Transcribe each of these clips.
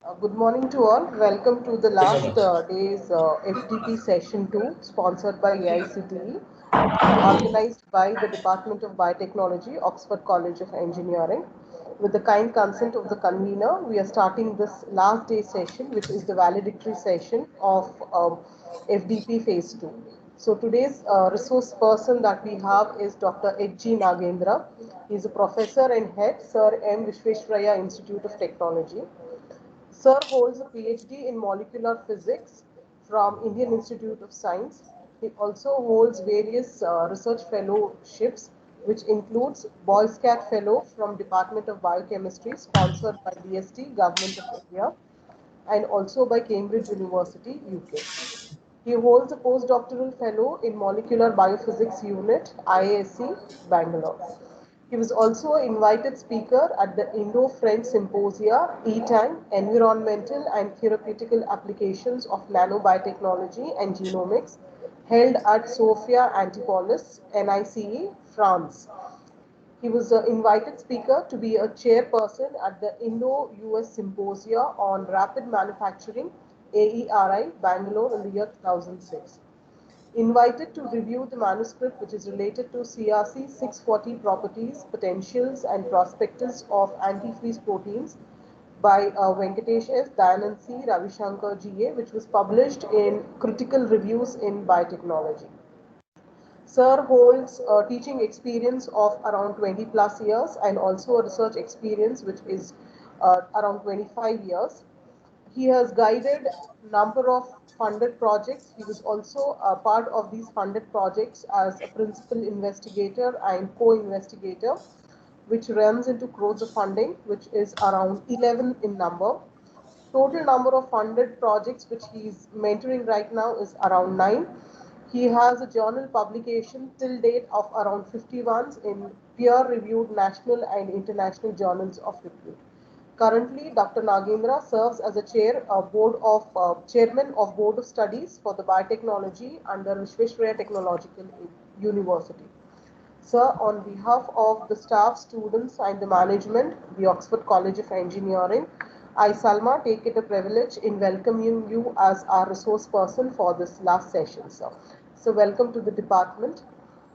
Good morning to all. Welcome to the Very last much. day's FDP session 2, sponsored by AICTE, organized by the Department of Biotechnology, Oxford College of Engineering. With the kind consent of the convener, we are starting this last day session, which is the valedictory session of FDP Phase 2. So today's resource person that we have is Dr. H.G. Nagendra. He is a professor and head, Sir M. Vishweshraya Institute of Technology. Sir holds a PhD in molecular physics from Indian Institute of Science. He also holds various research fellowships, which includes Boy Scout Fellow from Department of Biochemistry, sponsored by DST, Government of India, and also by Cambridge University, UK. He holds a postdoctoral fellow in Molecular Biophysics Unit, IASC, Bangalore. He was also an invited speaker at the Indo-French Symposia, E-Time, Environmental and Therapeutical Applications of Nanobiotechnology and Genomics, held at Sophia Antipolis, NICE, France. He was an invited speaker to be a chairperson at the Indo-US Symposia on Rapid Manufacturing, AERI, Bangalore in the year 2006. Invited to review the manuscript which is related to CRC 640 properties, potentials and prospectus of antifreeze proteins by Venkatesh S. Dayanand C. Ravishankar GA, which was published in Critical Reviews in Biotechnology. Sir holds a teaching experience of around 20 plus years and also a research experience which is around 25 years. He has guided number of funded projects. He was also a part of these funded projects as a principal investigator and co-investigator, which runs into crores of funding, which is around 11 in number. Total number of funded projects which he is mentoring right now is around 9. He has a journal publication till date of around 51 in peer-reviewed national and international journals of repute. Currently, Dr. Nagendra serves as a chairman of Board of Studies for the Biotechnology under Vishweshraya Technological University. Sir, on behalf of the staff, students, and the management, the Oxford College of Engineering, I, Salma, take it a privilege in welcoming you as our resource person for this last session, sir. So, welcome to the department,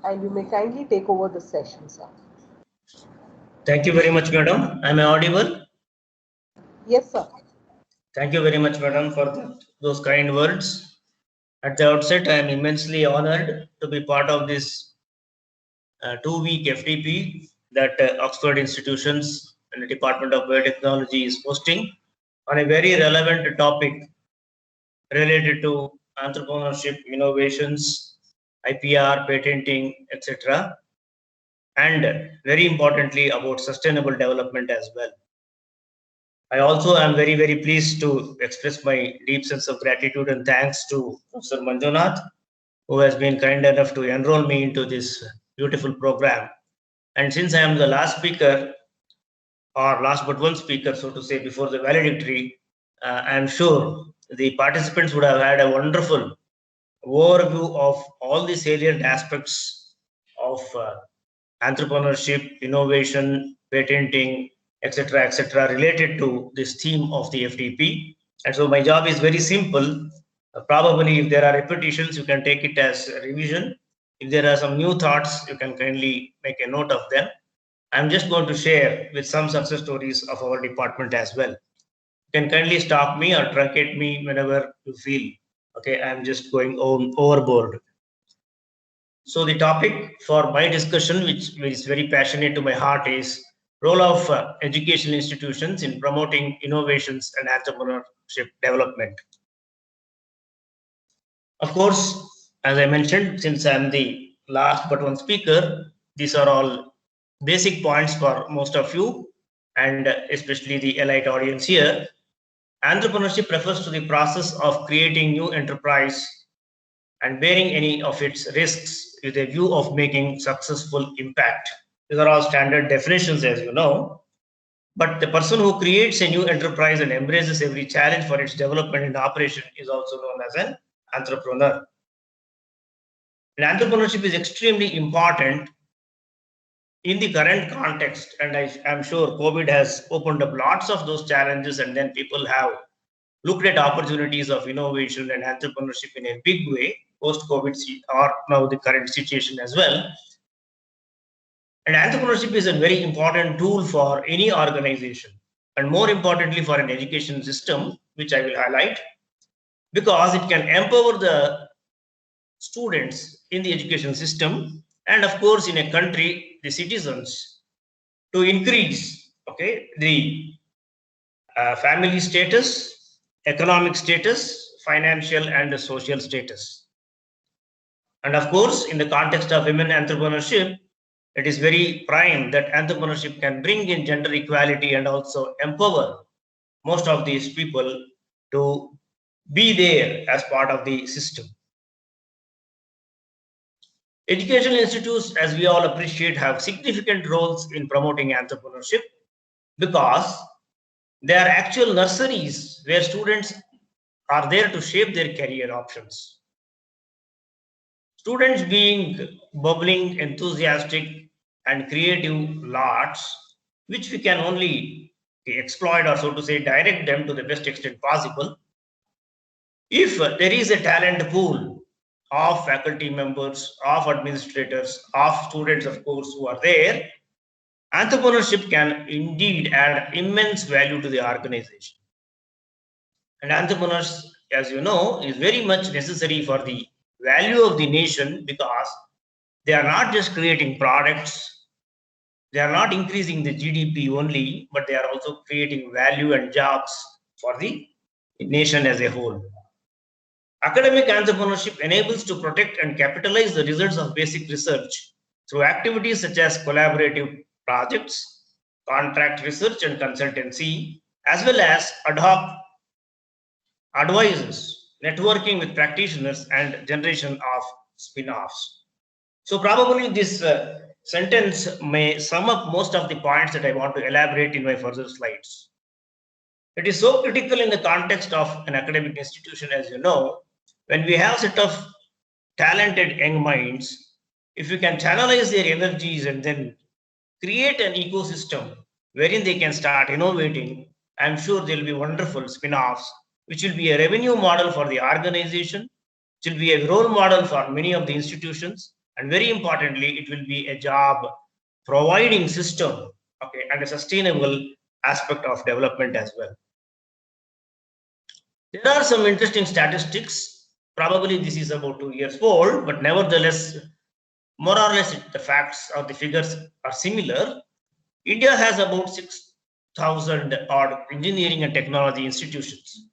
and you may kindly take over the session, sir. Thank you very much, madam. Am I audible? Yes, sir. Thank you very much, madam, for those kind words. At the outset, I am immensely honored to be part of this 2-week FTP that Oxford Institutions and the Department of Biotechnology is hosting on a very relevant topic related to entrepreneurship, innovations, IPR, patenting, etc. And very importantly about sustainable development as well. I also am very, very pleased to express my deep sense of gratitude and thanks to Professor Manjunath, who has been kind enough to enroll me into this beautiful program. And since I am the last speaker, or last but one speaker, so to say, before the valedictory, I am sure the participants would have had a wonderful overview of all the salient aspects of entrepreneurship, innovation, patenting, etc., related to this theme of the FTP. And so my job is very simple. Probably, if there are repetitions, you can take it as a revision. If there are some new thoughts, you can kindly make a note of them. I'm just going to share with some success stories of our department as well. You can kindly stop me or truncate me whenever you feel. Okay, I'm just going overboard. So the topic for my discussion, which is very passionate to my heart, is role of educational institutions in promoting innovations and entrepreneurship development. Of course, as I mentioned, since I'm the last but one speaker, these are all basic points for most of you, and especially the elite audience here. Entrepreneurship refers to the process of creating new enterprise and bearing any of its risks with a view of making successful impact. These are all standard definitions, as you know. But the person who creates a new enterprise and embraces every challenge for its development and operation is also known as an entrepreneur. And entrepreneurship is extremely important in the current context, and I'm sure COVID has opened up lots of those challenges, and then people have looked at opportunities of innovation and entrepreneurship in a big way post-COVID or now the current situation as well. And entrepreneurship is a very important tool for any organization, and more importantly for an education system, which I will highlight, because it can empower the students in the education system, and of course in a country, the citizens, to increase the family status, economic status, financial and social status. And of course, in the context of women entrepreneurship, it is very prime that entrepreneurship can bring in gender equality and also empower most of these people to be there as part of the system. Educational institutes, as we all appreciate, have significant roles in promoting entrepreneurship because they are actual nurseries where students are there to shape their career options. Students being bubbling, enthusiastic, and creative lots, which we can only exploit or so to say direct them to the best extent possible. If there is a talent pool of faculty members, of administrators, of students, of course, who are there, entrepreneurship can indeed add immense value to the organization. And entrepreneurs, as you know, is very much necessary for the value of the nation because they are not just creating products, they are not increasing the GDP only, but they are also creating value and jobs for the nation as a whole. Academic entrepreneurship enables to protect and capitalize the results of basic research through activities such as collaborative projects, contract research and consultancy, as well as ad hoc advisors, networking with practitioners, and generation of spin-offs. So probably this sentence may sum up most of the points that I want to elaborate in my further slides. It is so critical in the context of an academic institution, as you know, when we have a set of talented young minds, if we can channelize their energies and then create an ecosystem wherein they can start innovating, I'm sure there will be wonderful spin-offs, which will be a revenue model for the organization, which will be a role model for many of the institutions, and very importantly, it will be a job providing system, and a sustainable aspect of development as well. There are some interesting statistics. Probably this is about 2 years old, but nevertheless, more or less the facts or the figures are similar. India has about 6,000 odd engineering and technology institutions,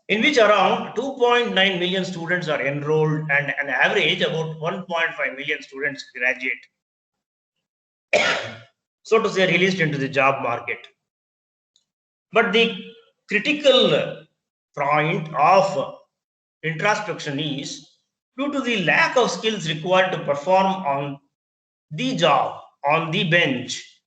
in which around 2.9 million students are enrolled and an average about 1.5 million students graduate, so to say, released into the job market. But the critical point of introspection is due to the lack of skills required to perform on the job, on the bench,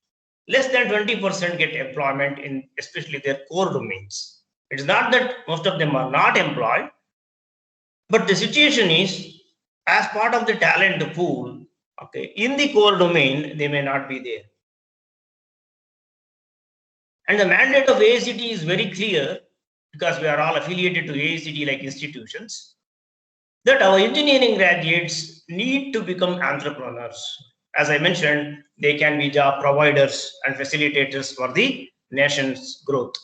less than 20% get employment in especially their core domains. It's not that most of them are not employed, but the situation is as part of the talent pool, in the core domain, they may not be there. And the mandate of AICT is very clear because we are all affiliated to AICT like institutions, that our engineering graduates need to become entrepreneurs. As I mentioned, they can be job providers and facilitators for the nation's growth.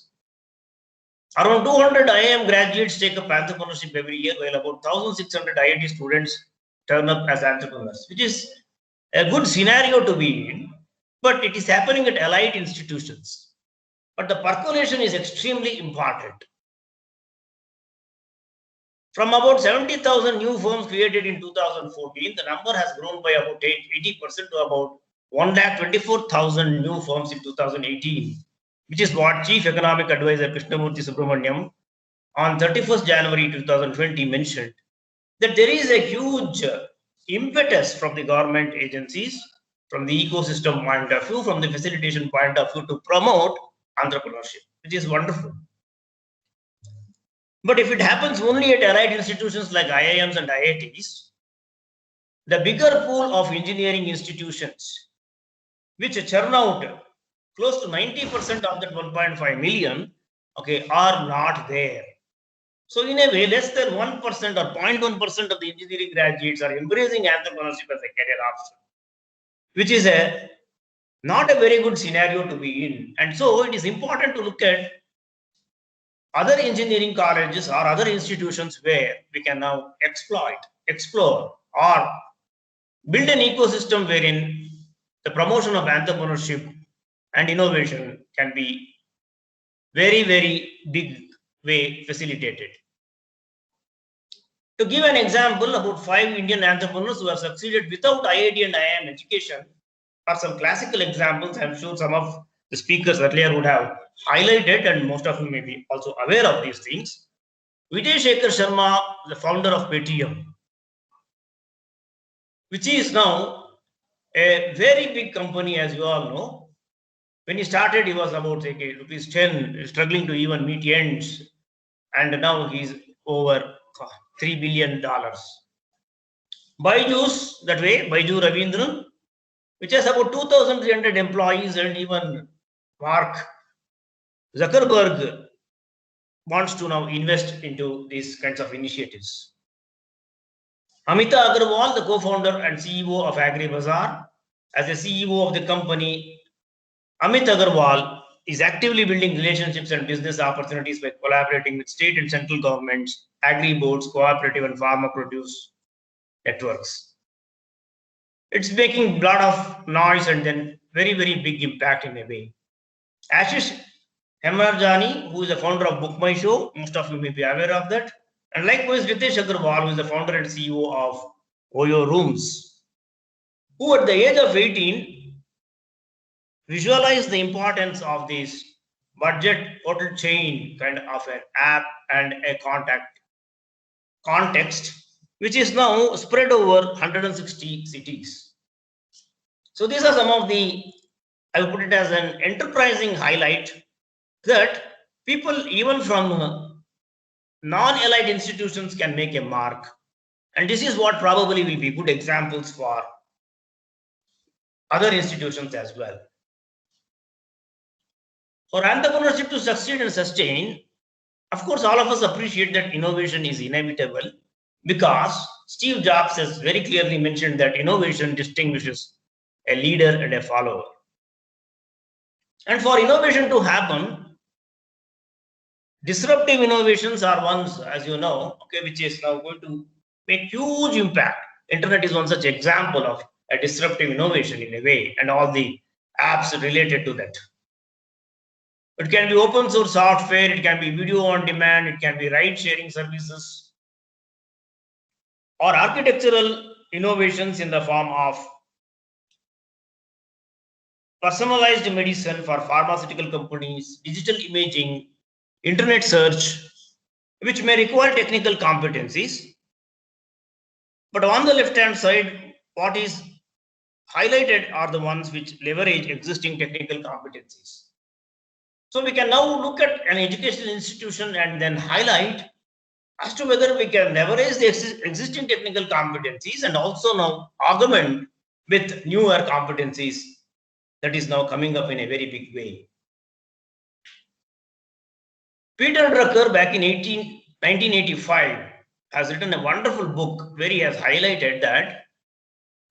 Around 200 IIM graduates take up entrepreneurship every year, while about 1,600 IIT students turn up as entrepreneurs, which is a good scenario to be in, but it is happening at elite institutions. But the percolation is extremely important. From about 70,000 new firms created in 2014, the number has grown by about 80% to about 1,24,000 new firms in 2018, which is what Chief Economic Advisor Krishnamurthy Subramaniam on 31st January 2020 mentioned, that there is a huge impetus from the government agencies, from the ecosystem point of view, from the facilitation point of view to promote entrepreneurship, which is wonderful. But if it happens only at allied institutions like IIMs and IITs, the bigger pool of engineering institutions, which churn out close to 90% of that 1.5 million, okay, are not there. So in a way, less than 1% or 0.1% of the engineering graduates are embracing entrepreneurship as a career option, which is not a very good scenario to be in. And so it is important to look at other engineering colleges or other institutions where we can now exploit, explore, or build an ecosystem wherein the promotion of entrepreneurship and innovation can be very, very big way facilitated. To give an example, about 5 Indian entrepreneurs who have succeeded without IIT and IIM education are some classical examples. I'm sure some of the speakers earlier would have highlighted, and most of you may be also aware of these things. Vijay Shekhar Sharma, the founder of Paytm, which is now a very big company, as you all know. When he started, he was about rupees 10, struggling to even meet ends, and now he's over $3 billion. Byju's, that way, Baiju Ravindran, which has about 2,300 employees, and even Mark Zuckerberg wants to now invest into these kinds of initiatives. Amita Agarwal, the co-founder and CEO of AgriBazaar, as the CEO of the company, Amit Agarwal is actively building relationships and business opportunities by collaborating with state and central governments, agri boards, cooperative and farmer produce networks. It's making a lot of noise and then very, very big impact in a way. Ashish Hemarjani, who is the founder of Book My Show, most of you may be aware of that. And likewise, Ritesh Agarwal, who is the founder and CEO of Oyo Rooms, who at the age of 18 visualized the importance of this budget hotel chain kind of an app and a context, which is now spread over 160 cities. So these are some of the, I would put it as an enterprising highlight that people even from non-allied institutions can make a mark. And this is what probably will be good examples for other institutions as well. For entrepreneurship to succeed and sustain, of course, all of us appreciate that innovation is inevitable, because Steve Jobs has very clearly mentioned that innovation distinguishes a leader and a follower. And for innovation to happen, disruptive innovations are ones, as you know, okay, which is now going to make huge impact. Internet is one such example of a disruptive innovation in a way, and all the apps related to that. It can be open source software, it can be video on demand, it can be ride sharing services, or architectural innovations in the form of personalized medicine for pharmaceutical companies, digital imaging, internet search, which may require technical competencies. But on the left-hand side, what is highlighted are the ones which leverage existing technical competencies. So we can now look at an educational institution and then highlight as to whether we can leverage the existing technical competencies and also now augment with newer competencies that is now coming up in a very big way. Peter Drucker, back in 1985, has written a wonderful book where he has highlighted that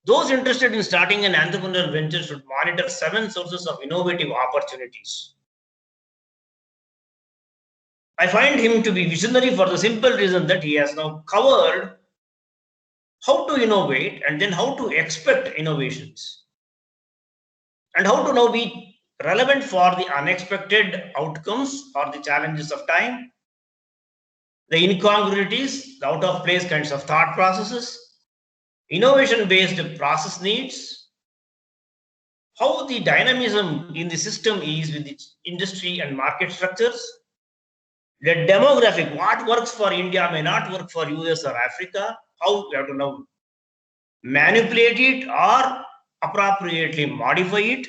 those interested in starting an entrepreneurial venture should monitor 7 sources of innovative opportunities. I find him to be visionary for the simple reason that he has now covered how to innovate and then how to expect innovations and how to now be relevant for the unexpected outcomes or the challenges of time, the incongruities, the out of place kinds of thought processes, innovation based process needs, how the dynamism in the system is with the industry and market structures, the demographic, what works for India may not work for US or Africa, how we have to now manipulate it or appropriately modify it,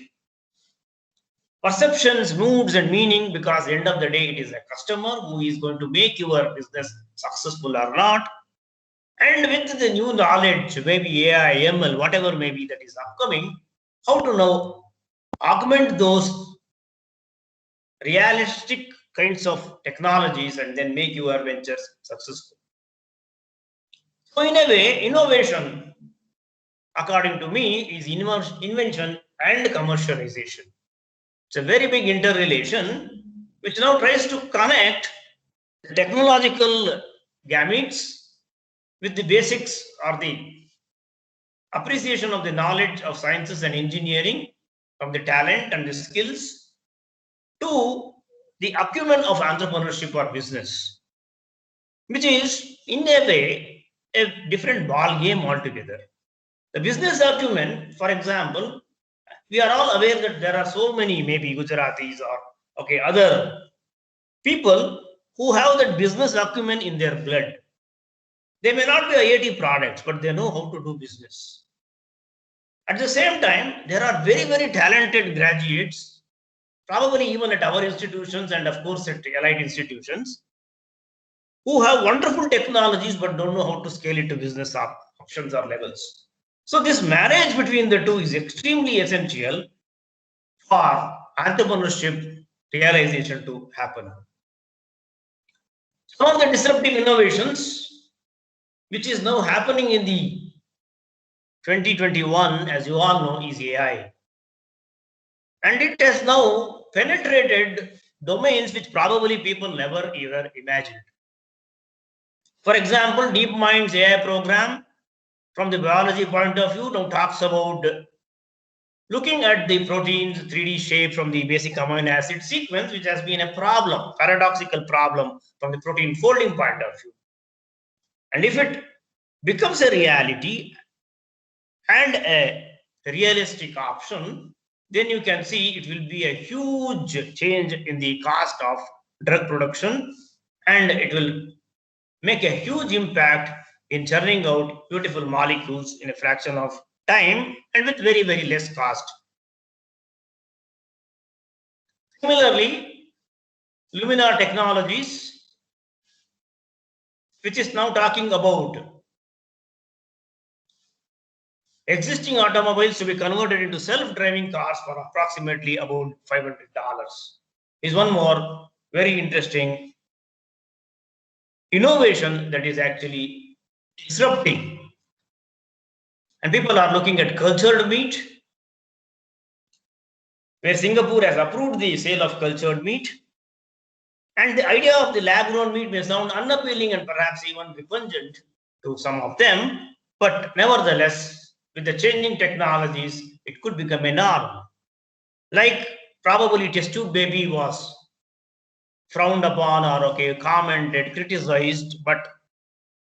perceptions, moods and meaning, because at the end of the day it is a customer who is going to make your business successful or not, And with the new knowledge, maybe AI, ML, whatever maybe that is upcoming, how to now augment those realistic kinds of technologies and then make your ventures successful. So in a way, innovation, according to me, is invention and commercialization. It's a very big interrelation, which now tries to connect the technological gametes with the basics or the appreciation of the knowledge of sciences and engineering, from the talent and the skills to the acumen of entrepreneurship or business, which is in a way a different ball game altogether. The business acumen, for example, we are all aware that there are so many maybe Gujaratis or other people who have that business acumen in their blood. They may not be IIT products, but they know how to do business. At the same time, there are very, very talented graduates, probably even at our institutions and of course at allied institutions, who have wonderful technologies but don't know how to scale it to business options or levels. So this marriage between the two is extremely essential for entrepreneurship realization to happen. Some of the disruptive innovations which is now happening in the 2021, as you all know, is AI. And it has now penetrated domains which probably people never ever imagined. For example, DeepMind's AI program, from the biology point of view, now talks about looking at the protein's 3D shape from the basic amino acid sequence, which has been a problem, paradoxical problem from the protein folding point of view. And if it becomes a reality and a realistic option, then you can see it will be a huge change in the cost of drug production, and it will make a huge impact in churning out beautiful molecules in a fraction of time and with very, very less cost. Similarly, Luminar Technologies, which is now talking about existing automobiles to be converted into self-driving cars for approximately about $500, is one more very interesting innovation that is actually disrupting. And people are looking at cultured meat, where Singapore has approved the sale of cultured meat. And the idea of the lab-grown meat may sound unappealing and perhaps even repugnant to some of them, but nevertheless, with the changing technologies, it could become a norm. Like probably test tube baby was frowned upon or commented, criticized, but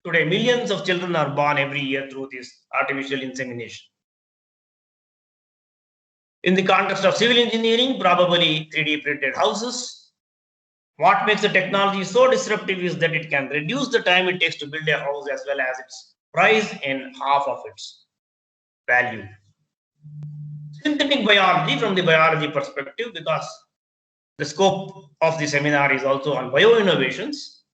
today millions of children are born every year through this artificial insemination. In the context of civil engineering, probably 3D printed houses. What makes the technology so disruptive is that it can reduce the time it takes to build a house as well as its price in half of its value. Synthetic biology, from the biology perspective, because the scope of the seminar is also on bio-innovations,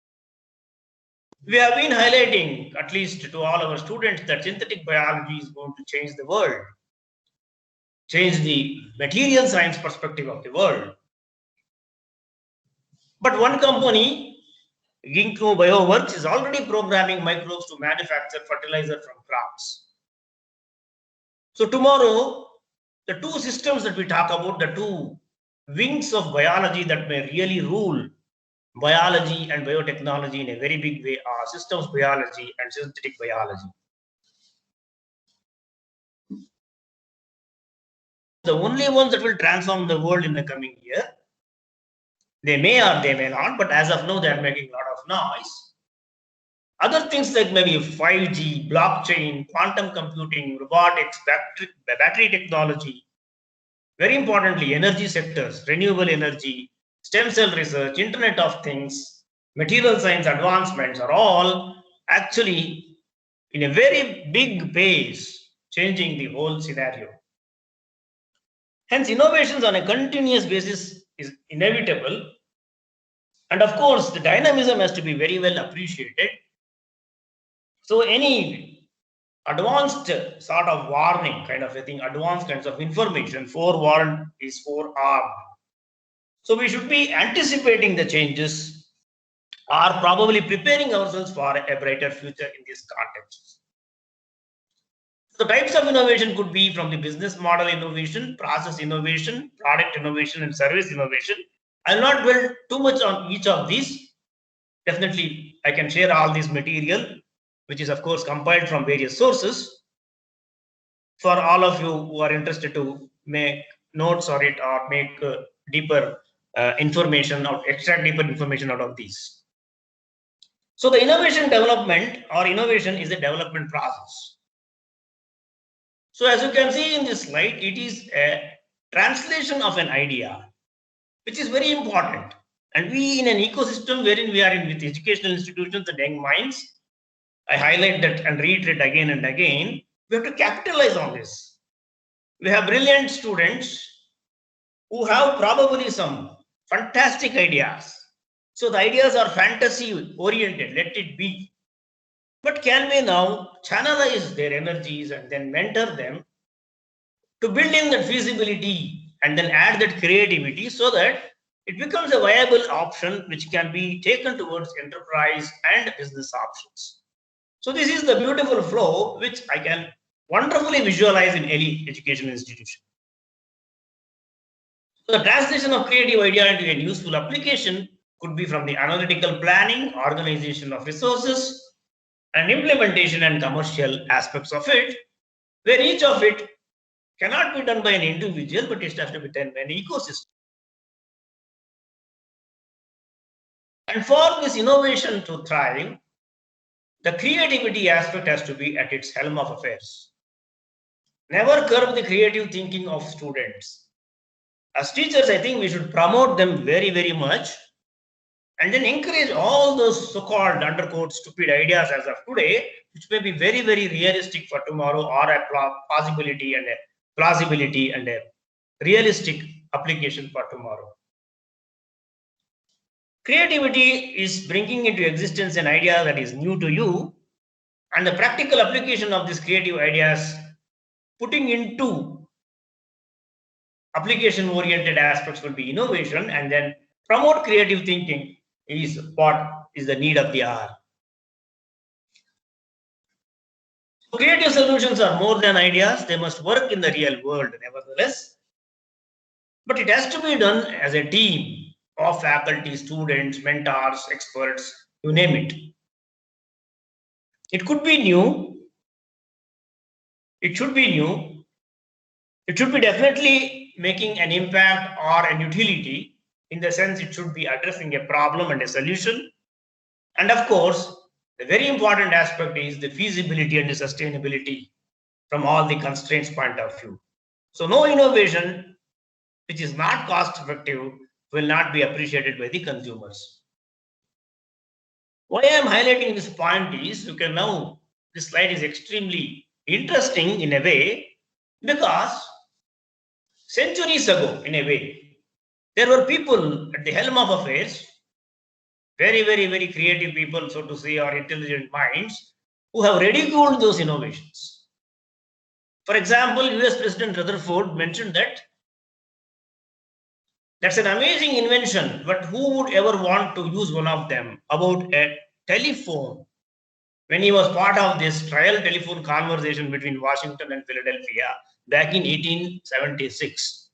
we have been highlighting, at least to all our students, that synthetic biology is going to change the world, change the material science perspective of the world. But one company, Ginkgo Bioworks, is already programming microbes to manufacture fertilizer from crops. So tomorrow, the two systems that we talk about, the two wings of biology that may really rule biology and biotechnology in a very big way are systems biology and synthetic biology. The only ones that will transform the world in the coming year. They may or they may not, but as of now, they are making a lot of noise. Other things like maybe 5G, blockchain, quantum computing, robotics, battery technology, very importantly, energy sectors, renewable energy, stem cell research, Internet of Things, material science advancements are all actually in a very big pace changing the whole scenario. Hence, innovations on a continuous basis is inevitable. And of course, the dynamism has to be very well appreciated. So any advanced sort of warning kind of a thing, advanced kinds of information, forewarned is forearmed. So we should be anticipating the changes or probably preparing ourselves for a brighter future in this context. The types of innovation could be from the business model innovation, process innovation, product innovation, and service innovation. I'll not dwell too much on each of these. Definitely, I can share all this material, which is of course compiled from various sources, for all of you who are interested to make notes on it or make deeper information or extract deeper information out of these. So the innovation development or innovation is a development process. So as you can see in this slide, it is a translation of an idea, which is very important. And we in an ecosystem wherein we are in with educational institutions and young minds, I highlight that and reiterate again and again, we have to capitalize on this. We have brilliant students who have probably some fantastic ideas. So the ideas are fantasy oriented, let it be. But can we now channelize their energies and then mentor them to build in that feasibility and then add that creativity so that it becomes a viable option which can be taken towards enterprise and business options. So this is the beautiful flow which I can wonderfully visualize in any education institution. So the translation of creative idea into a useful application could be from the analytical planning, organization of resources, and implementation and commercial aspects of it, where each of it cannot be done by an individual, but it has to be done by an ecosystem. And for this innovation to thrive, the creativity aspect has to be at its helm of affairs. Never curb the creative thinking of students. As teachers, I think we should promote them very, very much and then encourage all those so-called undercoat stupid ideas as of today, which may be very, very realistic for tomorrow or a possibility and a plausibility and a realistic application for tomorrow. Creativity is bringing into existence an idea that is new to you, and the practical application of these creative ideas, putting into application-oriented aspects will be innovation, and then promote creative thinking is what is the need of the hour. So creative solutions are more than ideas, they must work in the real world nevertheless. But it has to be done as a team of faculty, students, mentors, experts, you name it. It could be new. It should be new. It should be definitely making an impact or an utility, in the sense it should be addressing a problem and a solution. And of course, the very important aspect is the feasibility and the sustainability from all the constraints point of view. So no innovation which is not cost effective will not be appreciated by the consumers. Why I am highlighting this point is, you can now, this slide is extremely interesting in a way, because centuries ago, in a way, there were people at the helm of affairs, very, very, very creative people, so to say, or intelligent minds, who have ridiculed those innovations. For example, US President Rutherford mentioned that that's an amazing invention, but who would ever want to use one of them, about a telephone, when he was part of this trial telephone conversation between Washington and Philadelphia back in 1876.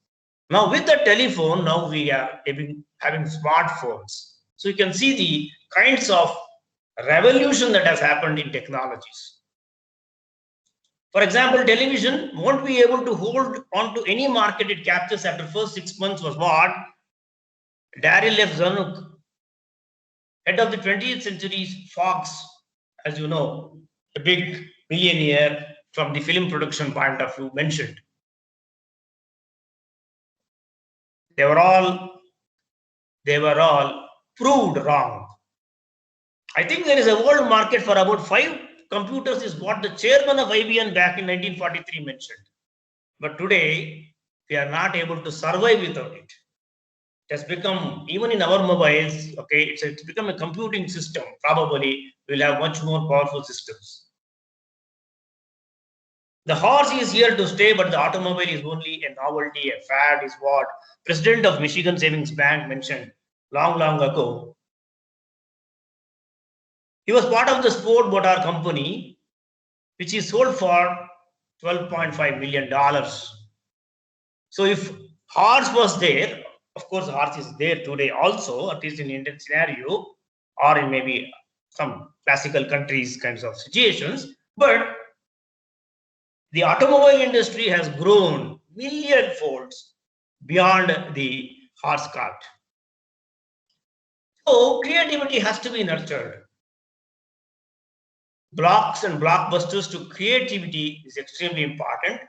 Now with the telephone, now we are having smartphones. So you can see the kinds of revolution that has happened in technologies. For example, television won't be able to hold on to any market it captures after first 6 months, was what Daryl F. Zanuck, head of the 20th Century Fox, as you know, a big millionaire from the film production point of view, mentioned. They were all proved wrong. I think there is a world market for about 5 computers, is what the chairman of IBM back in 1943 mentioned. But today, we are not able to survive without it. It has become, even in our mobiles, okay, it's become a computing system. Probably we'll have much more powerful systems. The horse is here to stay, but the automobile is only a novelty, a fad, is what President of Michigan Savings Bank mentioned long, long ago. He was part of the Sport Motor company, which is sold for $12.5 million. So if horse was there, of course, horse is there today also, at least in Indian scenario, or in maybe some classical countries kinds of situations. But the automobile industry has grown million folds beyond the horse cart. So creativity has to be nurtured. Blocks and blockbusters to creativity is extremely important.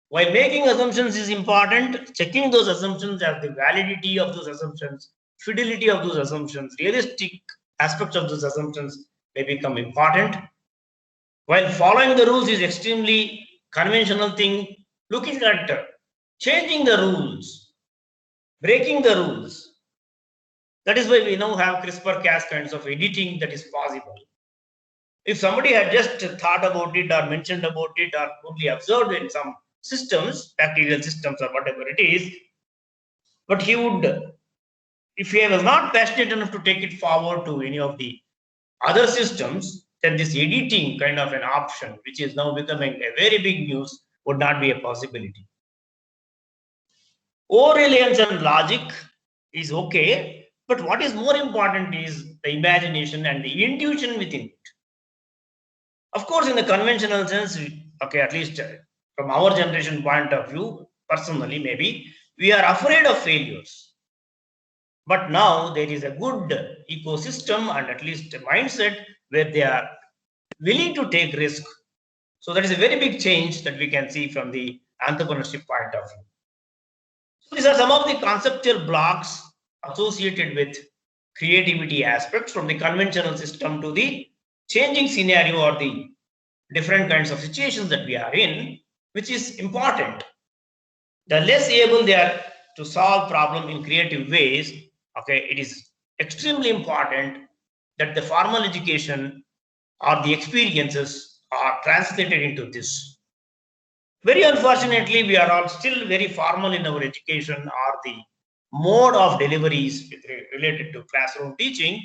While making assumptions is important, checking those assumptions as the validity of those assumptions, fidelity of those assumptions, realistic aspects of those assumptions may become important. While following the rules is extremely conventional thing, looking at changing the rules, breaking the rules. That is why we now have CRISPR-Cas kinds of editing that is possible. If somebody had just thought about it or mentioned about it or only observed in some systems, bacterial systems or whatever it is, but he would, if he was not passionate enough to take it forward to any of the other systems, then this editing kind of an option, which is now becoming a very big news, would not be a possibility. Over-reliance on logic is okay, but what is more important is the imagination and the intuition within it. Of course, in the conventional sense, okay, at least from our generation point of view, personally, maybe we are afraid of failures. But now there is a good ecosystem and at least a mindset where they are willing to take risk. So that is a very big change that we can see from the entrepreneurship point of view. So these are some of the conceptual blocks associated with creativity aspects from the conventional system to the changing scenario or the different kinds of situations that we are in, which is important. The less able they are to solve problem in creative ways, okay, it is extremely important that the formal education or the experiences are translated into this. Very unfortunately, we are all still very formal in our education or the mode of deliveries related to classroom teaching.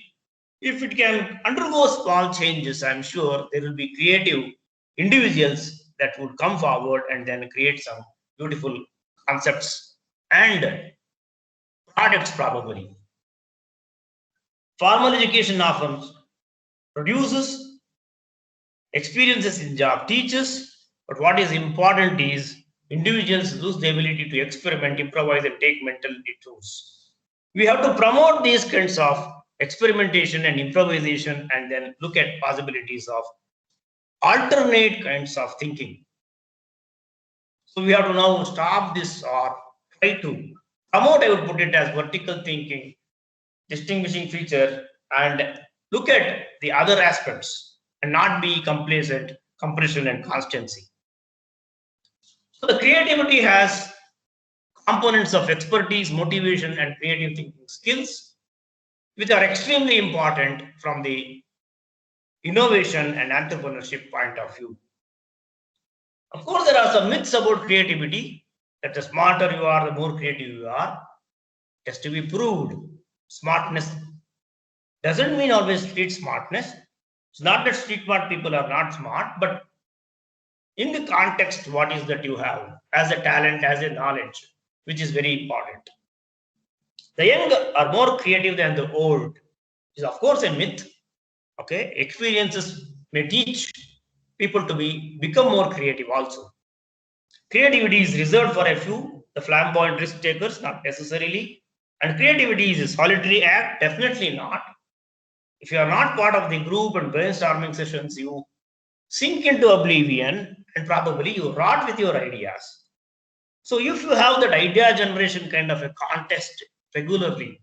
If it can undergo small changes, I'm sure there will be creative individuals that would come forward and then create some beautiful concepts and products probably. Formal education often produces experiences in job teaches, but what is important is individuals lose the ability to experiment, improvise, and take mental detours. We have to promote these kinds of experimentation and improvisation and then look at possibilities of alternate kinds of thinking. So we have to now stop this or try to promote, I would put it as vertical thinking, distinguishing feature, and look at the other aspects and not be complacent, compression, and constancy. So the creativity has components of expertise, motivation, and creative thinking skills, which are extremely important from the innovation and entrepreneurship point of view. Of course, there are some myths about creativity that the smarter you are, the more creative you are. It has to be proved. Smartness doesn't mean always street smartness. It's not that street smart people are not smart, but in the context, what is that you have as a talent, as a knowledge, which is very important. The young are more creative than the old. Is of course a myth. Okay, experiences may teach people to become more creative also. Creativity is reserved for a few, the flamboyant risk takers, not necessarily. And creativity is a solitary act, definitely not. If you are not part of the group and brainstorming sessions, you sink into oblivion and probably you rot with your ideas. So if you have that idea generation kind of a contest regularly,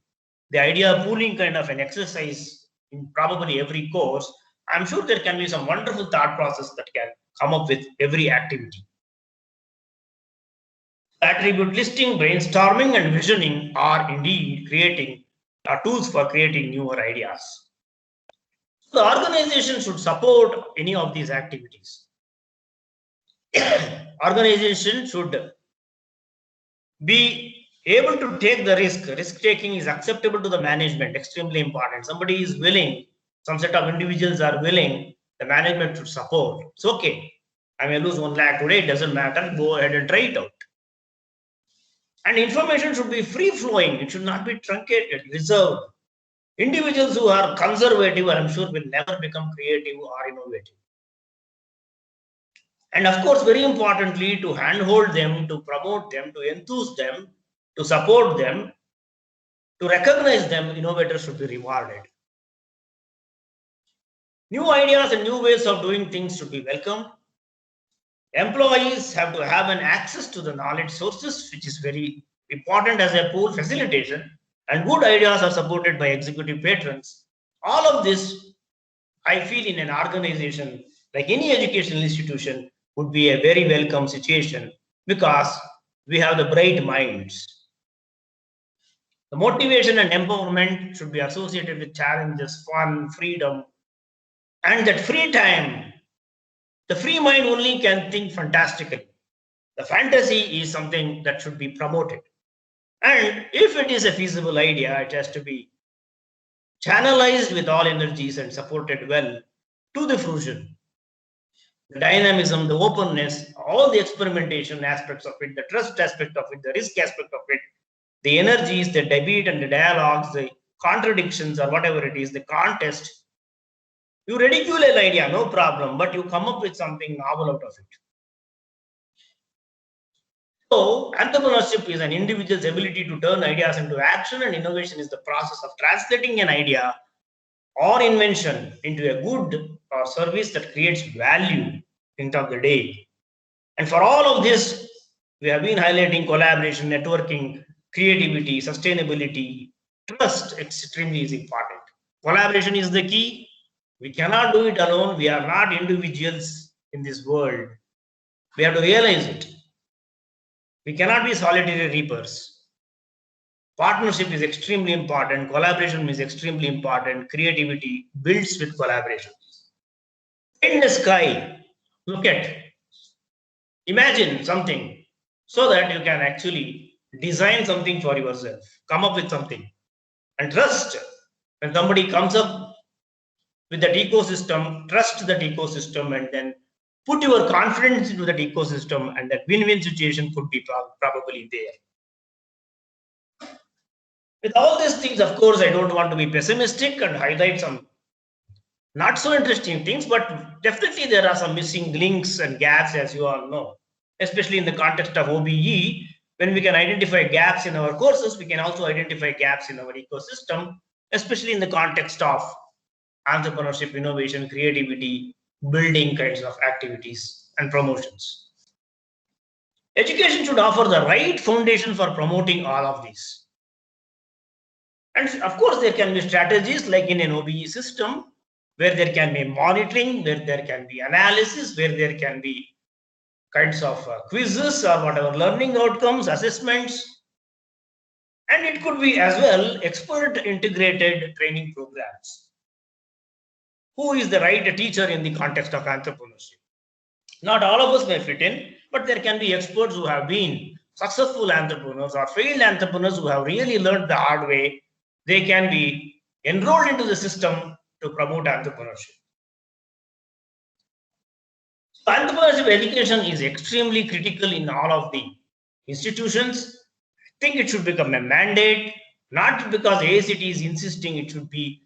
the idea pooling kind of an exercise in probably every course, I'm sure there can be some wonderful thought process that can come up with every activity. Attribute listing, brainstorming, and visioning are indeed tools for creating newer ideas. The organization should support any of these activities. Organization should be able to take the risk. Risk taking is acceptable to the management, extremely important. Somebody is willing, some set of individuals are willing, the management should support. It's okay. I may lose 1 lakh today, it doesn't matter. Go ahead and try it out. And information should be free flowing, it should not be truncated, reserved. Individuals who are conservative, I'm sure, will never become creative or innovative. And of course, very importantly, to handhold them, to promote them, to enthuse them, to support them, to recognize them, innovators should be rewarded. New ideas and new ways of doing things should be welcomed. Employees have to have an access to the knowledge sources, which is very important as a pool facilitation, and good ideas are supported by executive patrons. All of this, I feel, in an organization like any educational institution would be a very welcome situation, because we have the bright minds. The motivation and empowerment should be associated with challenges, fun, freedom, and that free time. The free mind only can think fantastically. The fantasy is something that should be promoted. And if it is a feasible idea, it has to be channelized with all energies and supported well to the fruition. The dynamism, the openness, all the experimentation aspects of it, the trust aspect of it, the risk aspect of it, the energies, the debate and the dialogues, the contradictions or whatever it is, the contest. You ridicule an idea, no problem, but you come up with something novel out of it. So, entrepreneurship is an individual's ability to turn ideas into action, and innovation is the process of translating an idea or invention into a good or service that creates value in the end of the day. And for all of this, we have been highlighting collaboration, networking, creativity, sustainability, trust extremely is important. Collaboration is the key. We cannot do it alone. We are not individuals in this world. We have to realize it. We cannot be solitary reapers. Partnership is extremely important. Collaboration is extremely important. Creativity builds with collaboration. In the sky, look at, imagine something so that you can actually design something for yourself, come up with something, and trust. When somebody comes up with that ecosystem, trust that ecosystem, and then put your confidence into that ecosystem, and that win-win situation could be probably there. With all these things, of course, I don't want to be pessimistic and highlight some not so interesting things, but definitely there are some missing links and gaps, as you all know, especially in the context of OBE. When we can identify gaps in our courses, we can also identify gaps in our ecosystem, especially in the context of entrepreneurship, innovation, creativity, building kinds of activities and promotions. Education should offer the right foundation for promoting all of these. And of course, there can be strategies like in an OBE system, where there can be monitoring, where there can be analysis, where there can be kinds of quizzes or whatever learning outcomes, assessments. And it could be as well expert integrated training programs. Who is the right teacher in the context of entrepreneurship? Not all of us may fit in, but there can be experts who have been successful entrepreneurs or failed entrepreneurs who have really learned the hard way. They can be enrolled into the system to promote entrepreneurship. So entrepreneurship education is extremely critical in all of the institutions. I think it should become a mandate, not because AICT is insisting. It should be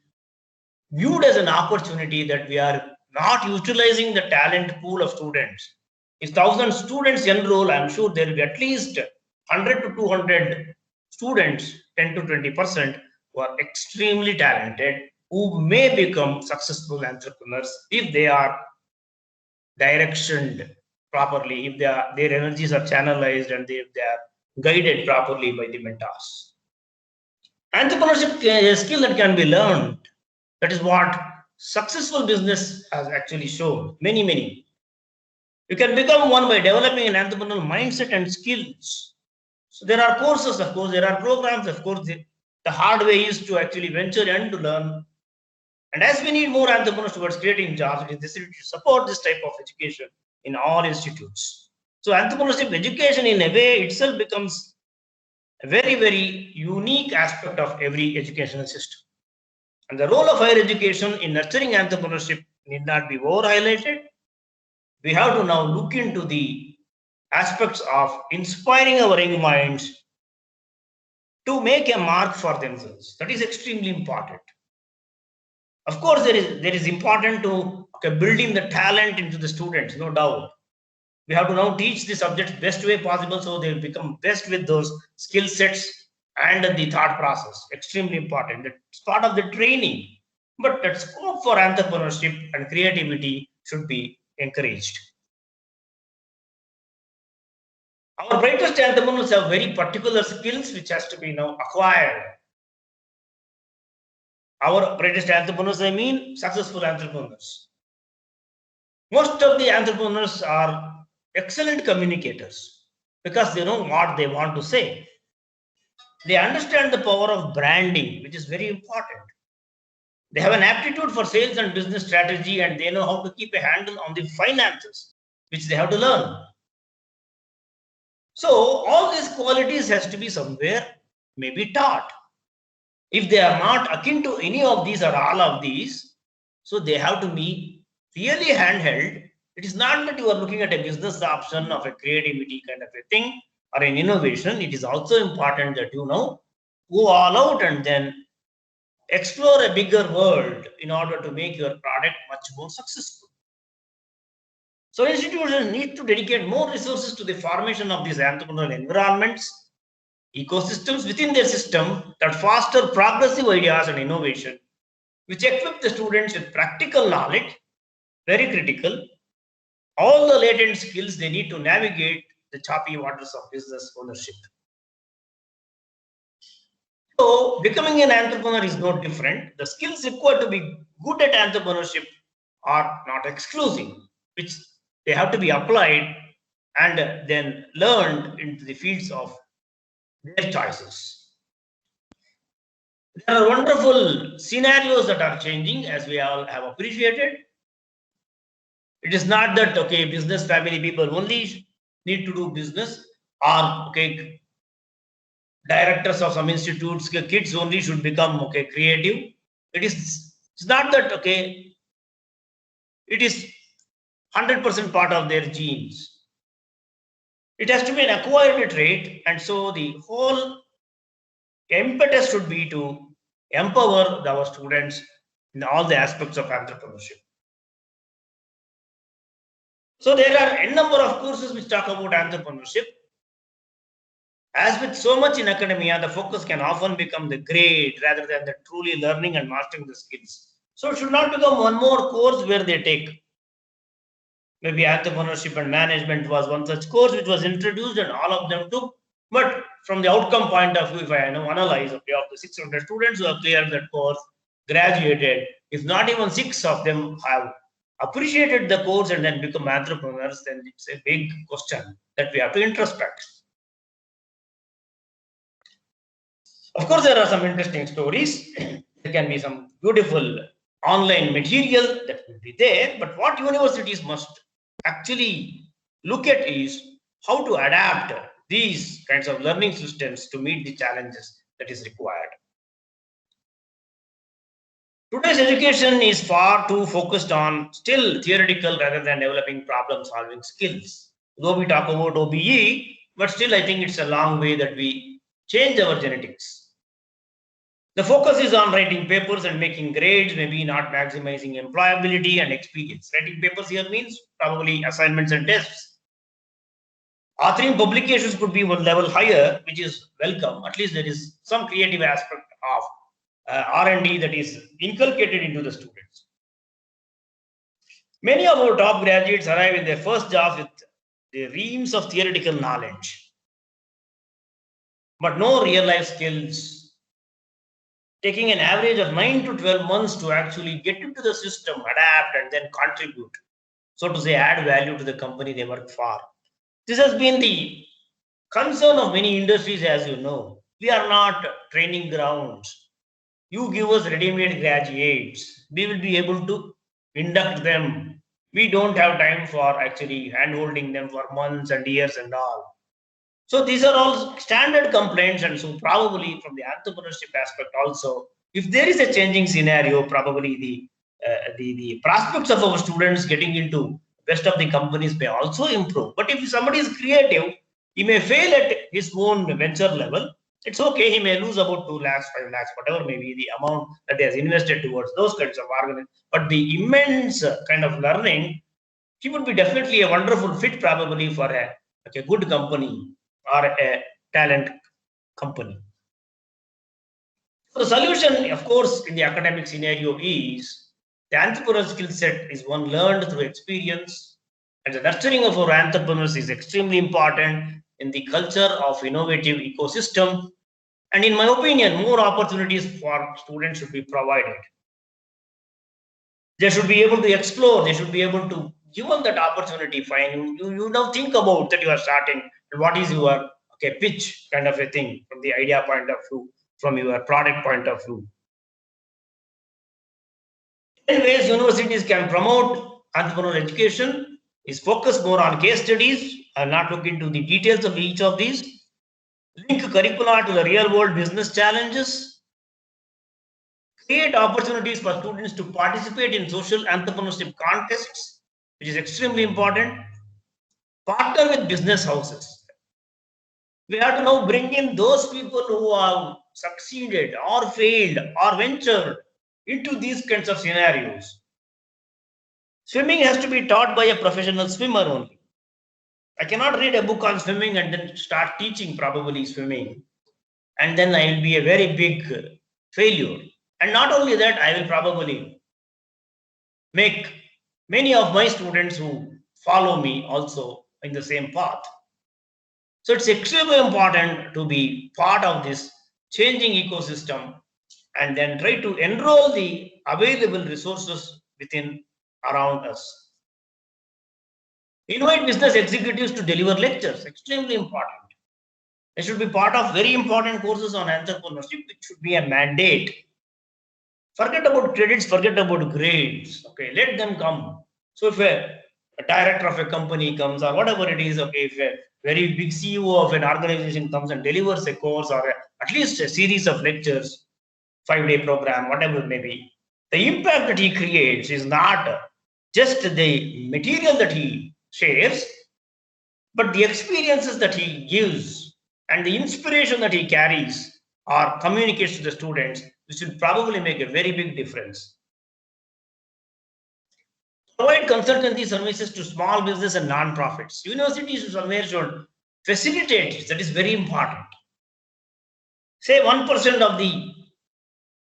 viewed as an opportunity that we are not utilizing the talent pool of students. If 1,000 students enroll, I'm sure there will be at least 100 to 200 students, 10 to 20%, who are extremely talented, who may become successful entrepreneurs if they are directioned properly, if their energies are channelized, and if they are guided properly by the mentors. Entrepreneurship is a skill that can be learned. That is what successful business has actually shown. Many. You can become one by developing an entrepreneurial mindset and skills. So there are courses, of course, there are programs, of course. The hard way is to actually venture and to learn. And as we need more entrepreneurs towards creating jobs, it is necessary to support this type of education in all institutes. So entrepreneurship education in a way itself becomes a very, very unique aspect of every educational system. And the role of higher education in nurturing entrepreneurship need not be over highlighted. We have to now look into the aspects of inspiring our young minds to make a mark for themselves. That is extremely important. Of course, there is important to building the talent into the students, no doubt. We have to now teach the subjects best way possible so they become best with those skill sets and the thought process. Extremely important. It's part of the training. But that scope for entrepreneurship and creativity should be encouraged. Our brightest entrepreneurs have very particular skills which has to be now acquired. Our brightest entrepreneurs, I mean successful entrepreneurs. Most of the entrepreneurs are excellent communicators because they know what they want to say. They understand the power of branding, which is very important. They have an aptitude for sales and business strategy, and they know how to keep a handle on the finances, which they have to learn. So all these qualities has to be somewhere maybe taught. If they are not akin to any of these or all of these, so they have to be really handheld. It is not that you are looking at a business option of a creativity kind of a thing or an innovation. It is also important that you know go all out and then explore a bigger world in order to make your product much more successful. So institutions need to dedicate more resources to the formation of these entrepreneurial environments, ecosystems within their system that foster progressive ideas and innovation, which equip the students with practical knowledge, very critical, all the latent skills they need to navigate the choppy waters of business ownership. So becoming an entrepreneur is no different. The skills required to be good at entrepreneurship are not exclusive, which they have to be applied and then learned into the fields of their choices. There are wonderful scenarios that are changing, as we all have appreciated. It is not that business family people only need to do business, or directors of some institutes, kids only should become creative. It's not that it is 100% part of their genes. It has to be an acquired trait, and so the whole impetus should be to empower our students in all the aspects of entrepreneurship. So there are a number of courses which talk about entrepreneurship. As with so much in academia, the focus can often become the grade rather than the truly learning and mastering the skills. So it should not become one more course where they take. Maybe entrepreneurship and management was one such course which was introduced and all of them took. But from the outcome point of view, if I analyze of the 600 students who have cleared that course, graduated, if not even 6 of them have appreciated the course and then become entrepreneurs, then it's a big question that we have to introspect. Of course, there are some interesting stories. There can be some beautiful online material that will be there, but what universities must actually look at is how to adapt these kinds of learning systems to meet the challenges that is required. Today's education is far too focused on still theoretical rather than developing problem solving skills. Though we talk about OBE, but still I think it's a long way that we change our genetics. The focus is on writing papers and making grades, maybe not maximizing employability and experience. Writing papers here means probably assignments and tests. Authoring publications could be one level higher, which is welcome. At least there is some creative aspect of R&D that is inculcated into the students. Many of our top graduates arrive in their first jobs with the reams of theoretical knowledge, but no real life skills. Taking an average of 9 to 12 months to actually get into the system, adapt, and then contribute. So to say, add value to the company they work for. This has been the concern of many industries, as you know. We are not training grounds. You give us ready-made graduates. We will be able to induct them. We don't have time for actually hand-holding them for months and years and all. So these are all standard complaints, and so probably from the entrepreneurship aspect also, if there is a changing scenario, probably the prospects of our students getting into best of the companies may also improve. But if somebody is creative, he may fail at his own venture level. It's okay. He may lose about 2 lakhs, 5 lakhs, whatever may be the amount that he has invested towards those kinds of organizations. But the immense kind of learning, he would be definitely a wonderful fit probably for a good company or a talent company. So the solution, of course, in the academic scenario is the entrepreneurial skill set is one learned through experience, and the nurturing of our entrepreneurs is extremely important in the culture of innovative ecosystem. And in my opinion, more opportunities for students should be provided. They should be able to explore. They should be able to given that opportunity. Fine, you now think about that you are starting. What is your pitch kind of a thing from the idea point of view, from your product point of view. In ways universities can promote entrepreneurial education is focus more on case studies. I'll not look into the details of each of these. Link curricula to the real world business challenges. Create opportunities for students to participate in social entrepreneurship contests, which is extremely important. Partner with business houses. We have to now bring in those people who have succeeded or failed or ventured into these kinds of scenarios. Swimming has to be taught by a professional swimmer only. I cannot read a book on swimming and then start teaching probably swimming. And then I will be a very big failure. And not only that, I will probably make many of my students who follow me also in the same path. So it's extremely important to be part of this changing ecosystem and then try to enroll the available resources within around us. Invite business executives to deliver lectures, extremely important. They should be part of very important courses on entrepreneurship, which should be a mandate. Forget about credits, forget about grades. Okay, let them come. So if a director of a company comes or whatever it is, okay, if a very big CEO of an organization comes and delivers a course or at least a series of lectures, 5-day program, whatever it may be, the impact that he creates is not just the material that he shares, but the experiences that he gives and the inspiration that he carries or communicates to the students, which will probably make a very big difference. Provide consultancy services to small business and non-profits. Universities somewhere should facilitate. That is very important. Say 1% of the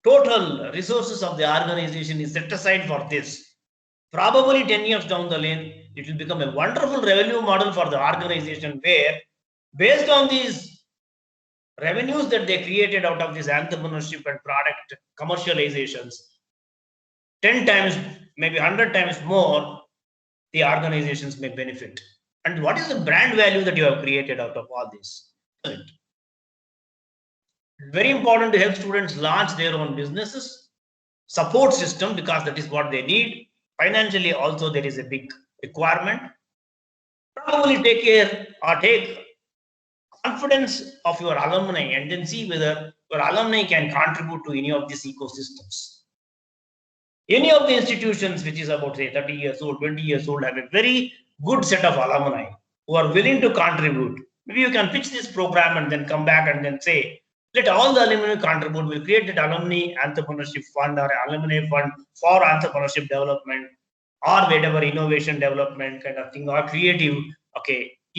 total resources of the organization is set aside for this. Probably 10 years down the lane, it will become a wonderful revenue model for the organization where, based on these revenues that they created out of this entrepreneurship and product commercializations, 10 times, maybe 100 times more, the organizations may benefit. And what is the brand value that you have created out of all this? Very important to help students launch their own businesses, support system, because that is what they need. Financially also there is a big requirement. Probably take care or take confidence of your alumni and then see whether your alumni can contribute to any of these ecosystems. Any of the institutions which is about say 30 years old, 20 years old have a very good set of alumni who are willing to contribute. Maybe you can pitch this program and then come back and then say, let all the alumni contribute. We'll create an alumni entrepreneurship fund or alumni fund for entrepreneurship development or whatever innovation development kind of thing or creative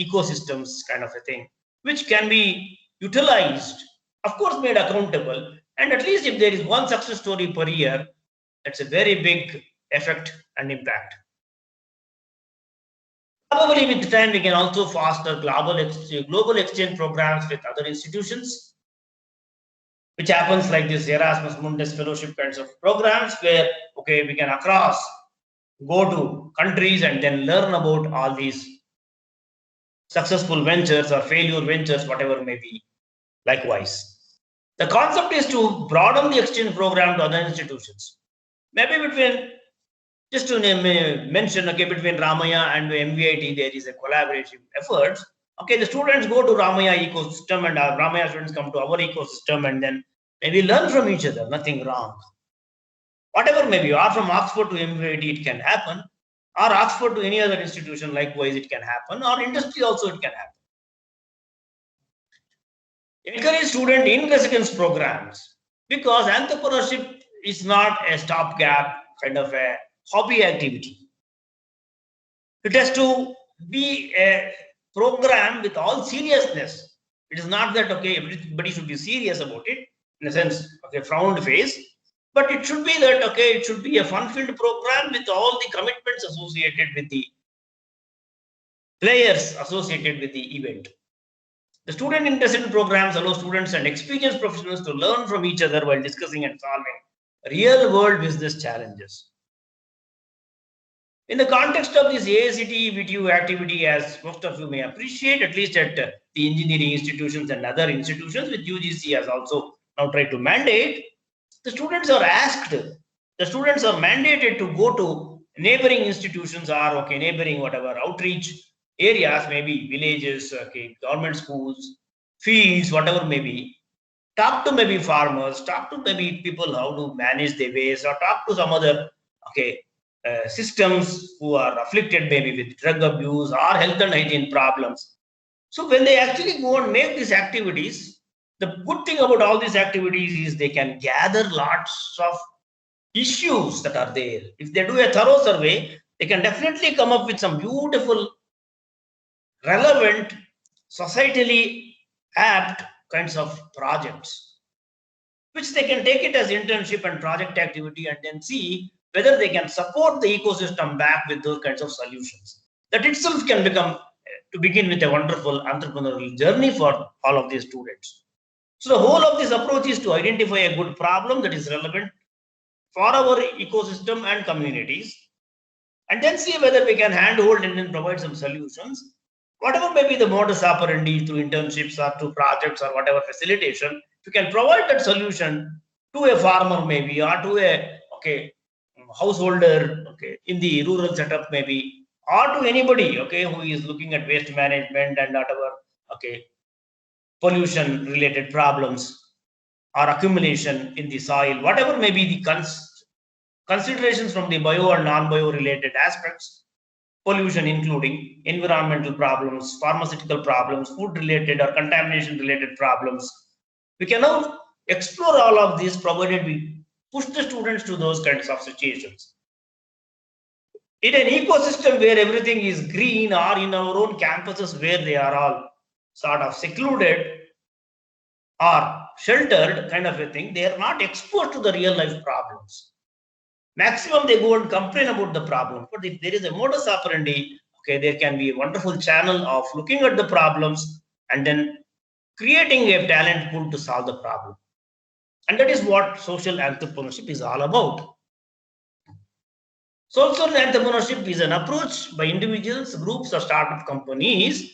ecosystems kind of a thing, which can be utilized, of course made accountable. And at least if there is one success story per year, that's a very big effect and impact. Probably with time we can also foster global exchange programs with other institutions, which happens like this Erasmus Mundus fellowship kinds of programs where we can across go to countries and then learn about all these successful ventures or failure ventures, whatever may be. Likewise, the concept is to broaden the exchange program to other institutions. Maybe between, just to mention, okay, between Ramaya and MVIT, there is a collaborative effort. Okay, the students go to Ramaya ecosystem and our Ramaya students come to our ecosystem, and then maybe learn from each other, nothing wrong. Whatever maybe, or from Oxford to MVIT, it can happen, or Oxford to any other institution, likewise, it can happen, or industry also, it can happen. Encourage student in residence programs, because entrepreneurship is not a stopgap kind of a hobby activity. It has to be a program with all seriousness. It is not that, okay, everybody should be serious about it, in a sense, okay, frowned face, but it should be that, okay, it should be a fun-filled program with all the commitments associated with the players associated with the event. The student in-resident programs allow students and experienced professionals to learn from each other while discussing and solving real-world business challenges. In the context of this AICTE VTU activity, as most of you may appreciate, at least at the engineering institutions and other institutions, which UGC has also now tried to mandate, the students are asked, the students are mandated to go to neighboring institutions or, okay, neighboring whatever outreach areas, maybe villages, okay, government schools, fields, whatever may be, talk to maybe farmers, talk to maybe people how to manage their waste, or talk to some other, okay, systems who are afflicted maybe with drug abuse or health and hygiene problems. So when they actually go and make these activities, the good thing about all these activities is they can gather lots of issues that are there. If they do a thorough survey, they can definitely come up with some beautiful, relevant, societally apt kinds of projects, which they can take it as internship and project activity and then see whether they can support the ecosystem back with those kinds of solutions. That itself can become, to begin with, a wonderful entrepreneurial journey for all of these students. So the whole of this approach is to identify a good problem that is relevant for our ecosystem and communities, and then see whether we can handhold and then provide some solutions. Whatever may be the modus operandi, through internships or through projects or whatever facilitation, if you can provide that solution to a farmer maybe, or to a, okay, householder, okay, in the rural setup maybe, or to anybody, okay, who is looking at waste management and whatever, okay, pollution related problems or accumulation in the soil, whatever may be the considerations from the bio or non-bio related aspects, pollution including environmental problems, pharmaceutical problems, food related or contamination related problems. We can now explore all of these, provided we push the students to those kinds of situations. In an ecosystem where everything is green, or in our own campuses where they are all sort of secluded or sheltered kind of a thing, they are not exposed to the real life problems. Maximum they go and complain about the problem. But if there is a modus operandi, okay, there can be a wonderful channel of looking at the problems and then creating a talent pool to solve the problem. And that is what social entrepreneurship is all about. Social entrepreneurship is an approach by individuals, groups, or startup companies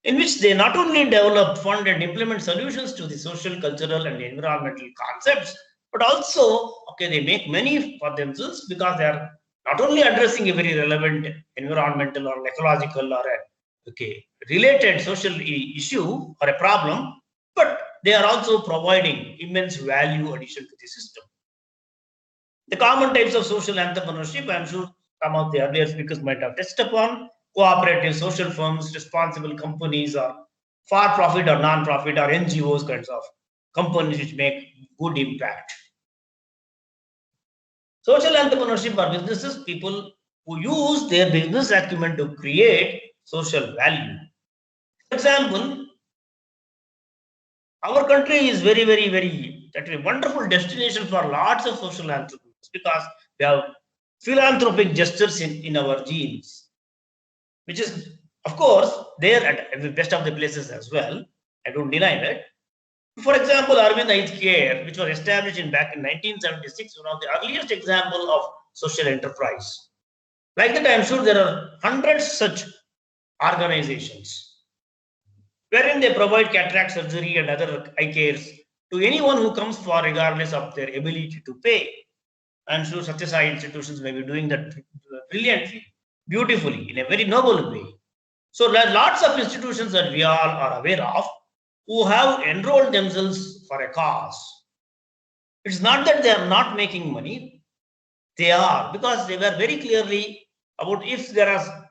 in which they not only develop, fund, and implement solutions to the social, cultural, and environmental concepts, but also, okay, they make money for themselves, because they are not only addressing a very relevant environmental or ecological or a, okay, related social issue or a problem, but they are also providing immense value addition to the system. The common types of social entrepreneurship, I'm sure some of the earlier speakers might have touched upon: cooperative social firms, responsible companies, or for-profit or non-profit or NGOs kinds of companies which make good impact. Social entrepreneurship are businesses, people who use their business acumen to create social value. For example, our country is very, very, very, that is a wonderful destination for lots of social entrepreneurs, because we have philanthropic gestures in our genes, which is, of course, there at the best of the places as well. I don't deny that. For example, Arvind Eye Care, which was established back in 1976, one of the earliest example of social enterprise. Like that, I'm sure there are hundreds such organizations. wherein they provide cataract surgery and other eye cares to anyone who comes for, regardless of their ability to pay. I'm sure Satyasai institutions may be doing that brilliantly, beautifully, in a very noble way. So there are lots of institutions that we all are aware of who have enrolled themselves for a cause. It's not that they are not making money, they are, because they were very clearly about if there are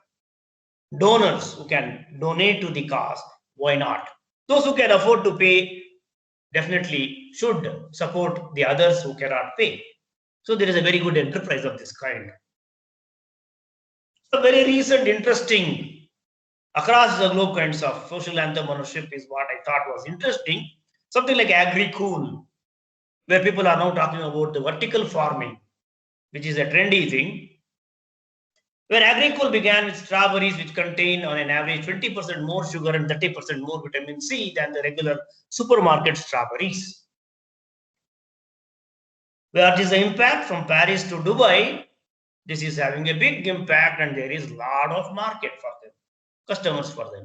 donors who can donate to the cause, why not? Those who can afford to pay definitely should support the others who cannot pay. So there is a very good enterprise of this kind. So very recent, interesting, across the globe kinds of social entrepreneurship is what I thought was interesting. Something like AgriCool, where people are now talking about the vertical farming, which is a trendy thing. Where AgriCool began with strawberries, which contain on an average 20% more sugar and 30% more vitamin C than the regular supermarket strawberries. Where is the impact from Paris to Dubai? This is having a big impact, and there is a lot of market for them, customers for them.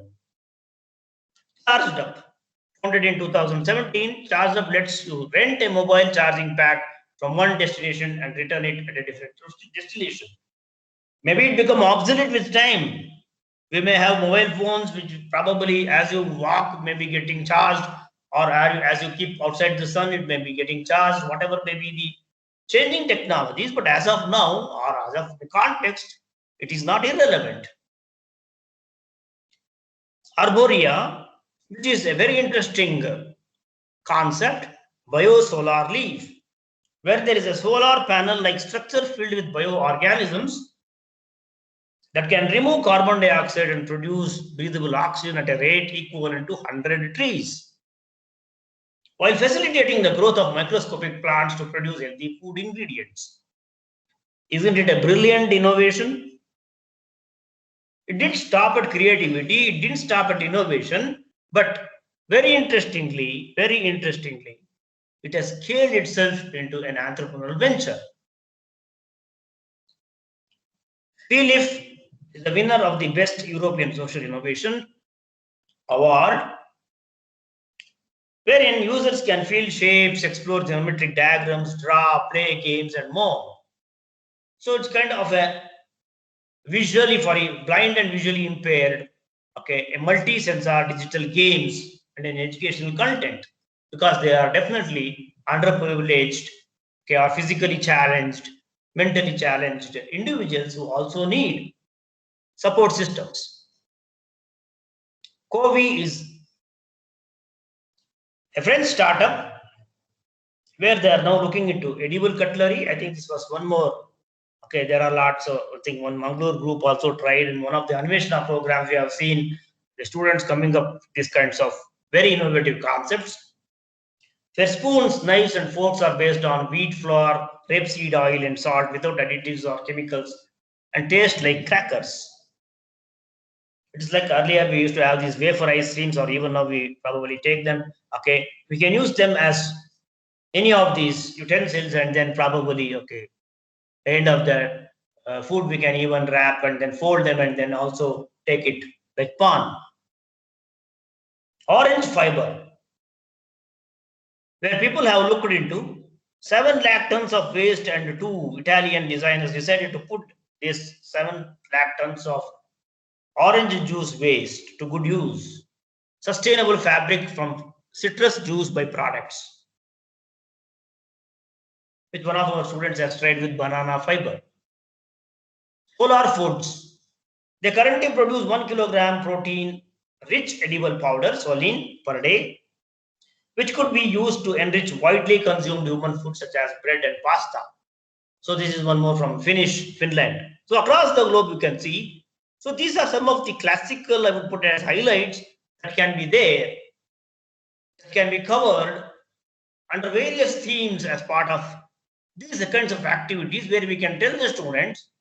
Charged Up, founded in 2017, Charged Up lets you rent a mobile charging pack from one destination and return it at a different destination. Maybe it become obsolete with time. We may have mobile phones which probably as you walk may be getting charged, or as you keep outside the sun it may be getting charged, whatever may be the changing technologies, but as of now or as of the context, it is not irrelevant. Arborea, which is a very interesting concept, biosolar leaf, where there is a solar panel like structure filled with bioorganisms that can remove carbon dioxide and produce breathable oxygen at a rate equivalent to 100 trees, while facilitating the growth of microscopic plants to produce healthy food ingredients. Isn't it a brilliant innovation? It didn't stop at creativity, it didn't stop at innovation, but very interestingly, it has scaled itself into an entrepreneurial venture. Philip is the winner of the Best European Social Innovation Award, wherein users can fill shapes, explore geometric diagrams, draw, play games, and more. So it's kind of a visually for a blind and visually impaired, okay, a multi-sensor digital games and an educational content, because they are definitely underprivileged, okay, or physically challenged, mentally challenged individuals who also need support systems. Covey is a French startup where they are now looking into edible cutlery. I think this was one more. Okay, there are lots of, I think one Mangalore group also tried in one of the Anveshna programs. We have seen the students coming up with these kinds of very innovative concepts. Their spoons, knives, and forks are based on wheat flour, rapeseed oil, and salt without additives or chemicals, and taste like crackers. It is like earlier we used to have these wafer ice creams, or even now we probably take them. Okay, we can use them as any of these utensils, and then probably end of the food we can even wrap and then fold them and then also take it like pan. Orange fiber, where people have looked into 7 lakh tons of waste, and 2 Italian designers decided to put this 7 lakh tons of orange juice waste to good use. Sustainable fabric from citrus juice byproducts, which one of our students has tried with banana fiber. Polar Foods, they currently produce 1 kilogram protein rich edible powder, solein, per day, which could be used to enrich widely consumed human food such as bread and pasta. So this is one more from Finland. So across the globe you can see. So these are some of the classical, I would put as highlights that can be there, that can be covered under various themes as part of these kinds of activities, where we can tell the students,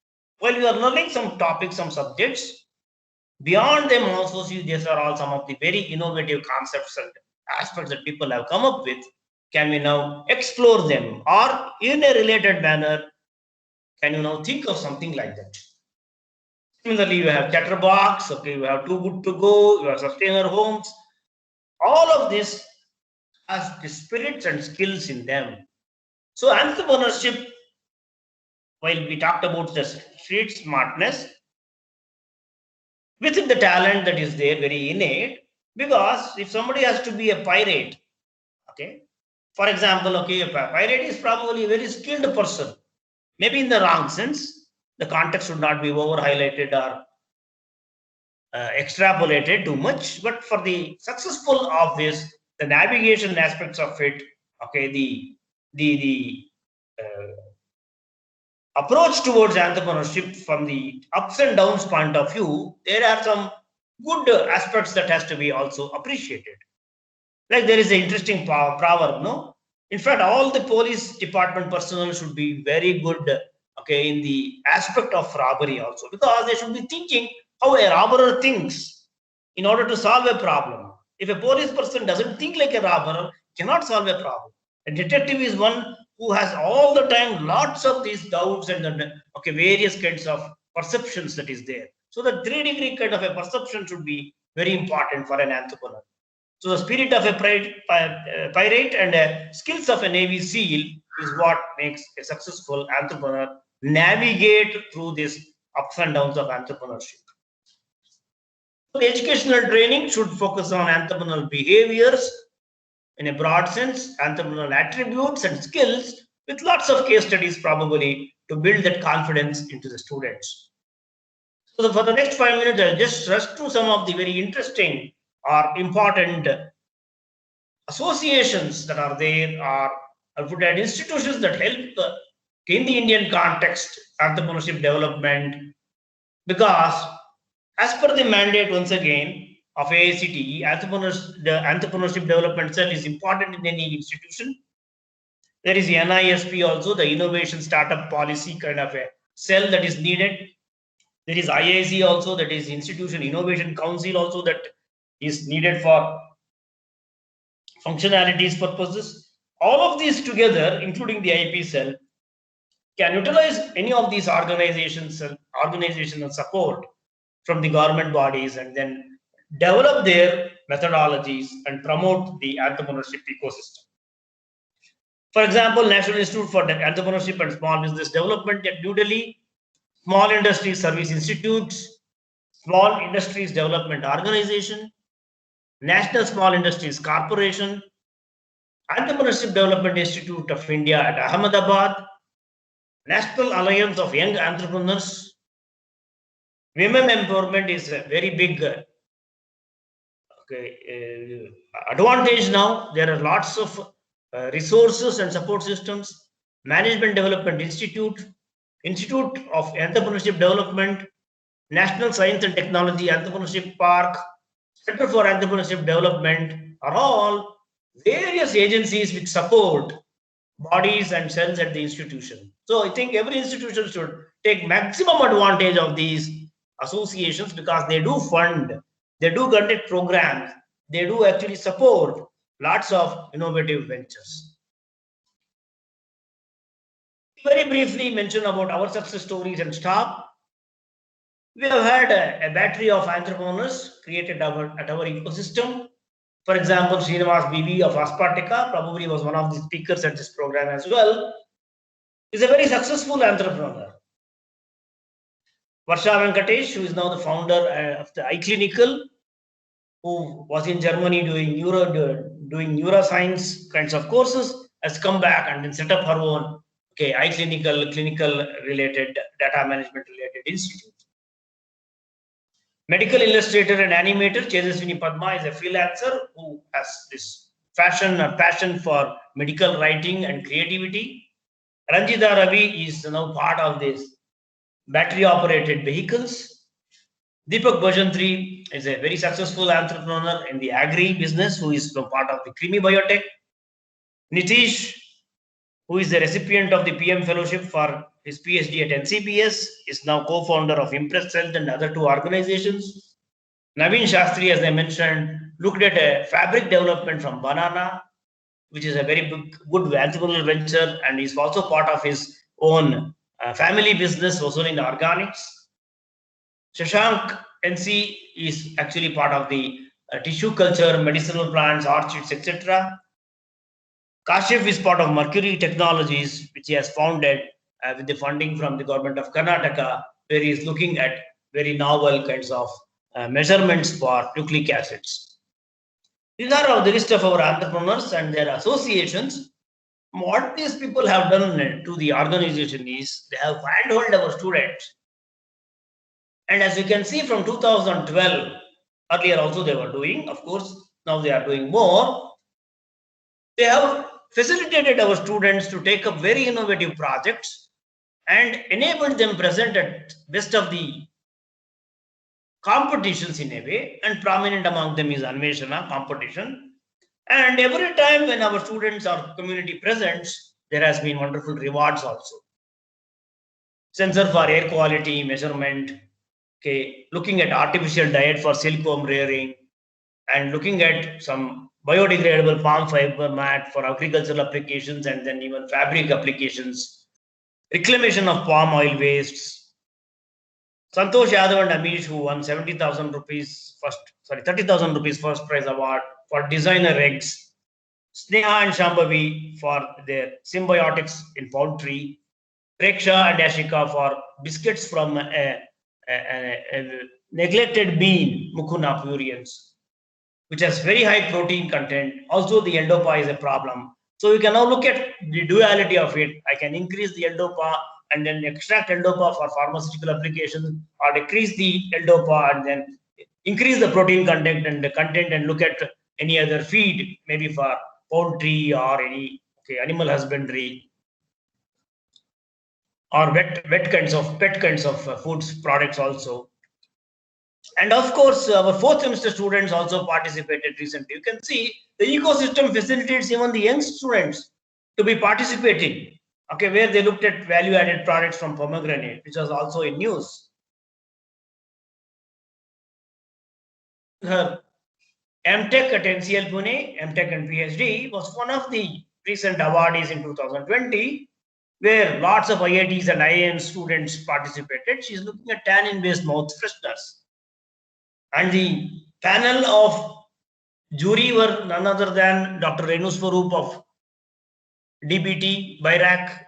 while we are learning some topics, some subjects, beyond them also see these are all some of the very innovative concepts and aspects that people have come up with. Can we now explore them, or in a related manner, can you now think of something like that? Similarly, you have Chatterbox, okay, you have Too Good To Go, you have Sustainer Homes. All of this has the spirits and skills in them. So entrepreneurship, while we talked about the street smartness, within the talent that is there, very innate, because if somebody has to be a pirate, okay, for example, okay, a pirate is probably a very skilled person, maybe in the wrong sense, the context should not be over highlighted or extrapolated too much, but for the successful of this, the navigation aspects of it, okay, the approach towards entrepreneurship from the ups and downs point of view, there are some good aspects that has to be also appreciated. Like there is an interesting proverb, no? In fact, all the police department personnel should be very good, okay, in the aspect of robbery also, because they should be thinking how a robber thinks in order to solve a problem. If a police person doesn't think like a robber, cannot solve a problem. A detective is one who has all the time lots of these doubts and okay, various kinds of perceptions that is there. So the 3-degree kind of a perception should be very important for an entrepreneur. So the spirit of a pirate and skills of a Navy SEAL is what makes a successful entrepreneur navigate through these ups and downs of entrepreneurship. So the educational training should focus on entrepreneurial behaviors in a broad sense, entrepreneurial attributes and skills, with lots of case studies probably to build that confidence into the students. So for the next 5 minutes, I'll just rush through some of the very interesting or important associations that are there, or I would add institutions that help in the Indian context entrepreneurship development, because as per the mandate once again of AICTE, the entrepreneurship development cell is important in any institution. There is the NISP also, the innovation startup policy kind of a cell that is needed. There is IIC also, that is Institution Innovation Council also, that is needed for functionalities purposes. All of these together, including the IP cell, can utilize any of these organizational support from the government bodies and then develop their methodologies and promote the entrepreneurship ecosystem. For example, National Institute for Entrepreneurship and Small Business Development at New Delhi, Small Industries Service Institutes, Small Industries Development Organization, National Small Industries Corporation, Entrepreneurship Development Institute of India at Ahmedabad, National Alliance of Young Entrepreneurs. Women empowerment is a very big advantage now. There are lots of resources and support systems. Management Development Institute, Institute of Entrepreneurship Development, National Science and Technology Entrepreneurship Park, Center for Entrepreneurship Development are all various agencies which support bodies and cells at the institution. So I think every institution should take maximum advantage of these associations, because they do fund, they do conduct programs, they do actually support lots of innovative ventures. Very briefly mention about our success stories and stop. We have had a battery of entrepreneurs created at our ecosystem. For example, Srinivas BV of Aspartica probably was one of the speakers at this program as well. Is a very successful entrepreneur. Varsha Venkatesh, who is now the founder of the iClinical, who was in Germany doing neuroscience kinds of courses, has come back and then set up her own iClinical, clinical related, data management related institute. Medical illustrator and animator Chejaswini Padma is a freelancer who has this passion for medical writing and creativity. Ranjita Ravi is now part of this battery operated vehicles. Deepak Bhajantri is a very successful entrepreneur in the agri business who is part of the Creamy Biotech. Nitish, who is the recipient of the PM Fellowship for his PhD at NCPS, is now co-founder of Impress Health and other two organizations. Naveen Shastri, as I mentioned, looked at a fabric development from banana, which is a very good entrepreneurial venture, and is also part of his own family business, also in organics. Shashank NC is actually part of the tissue culture, medicinal plants, orchids, etc. Kashif is part of Mercury Technologies, which he has founded with the funding from the government of Karnataka, where he is looking at very novel kinds of measurements for nucleic acids. These are the list of our entrepreneurs and their associations. What these people have done to the organization is they have handheld our students. And as you can see from 2012, earlier also they were doing, of course, now they are doing more. They have facilitated our students to take up very innovative projects and enabled them present at best of the competitions in a way, and prominent among them is Anveshana competition. And every time when our students or community presents, there has been wonderful rewards also. Sensor for air quality measurement, okay, looking at artificial diet for silkworm rearing, and looking at some biodegradable palm fiber mat for agricultural applications and then even fabric applications, reclamation of palm oil wastes. Santosh Yadav and Amish, who won 70,000 rupees first, 30,000 rupees first prize award for designer eggs. Sneha and Shambhavi for their symbiotics in poultry. Preksha and Ashika for biscuits from a neglected bean, Mucuna pruriens, which has very high protein content. Also, the L-DOPA is a problem. So you can now look at the duality of it. I can increase the L-DOPA and then extract L-DOPA for pharmaceutical applications, or decrease the L-DOPA and then increase the protein content and look at any other feed, maybe for poultry or any animal husbandry or pet kinds of foods products also. And of course, our fourth semester students also participated recently. You can see the ecosystem facilitates even the young students to be participating. Okay, where they looked at value-added products from pomegranate, which was also in news. Her MTech at NCL Pune, MTech and PhD, was one of the recent awardees in 2020, where lots of IITs and IIM students participated. She's looking at tannin-based mouth fresheners. And the panel of jury were none other than Dr. Renu Swaroop of DBT, BIRAC,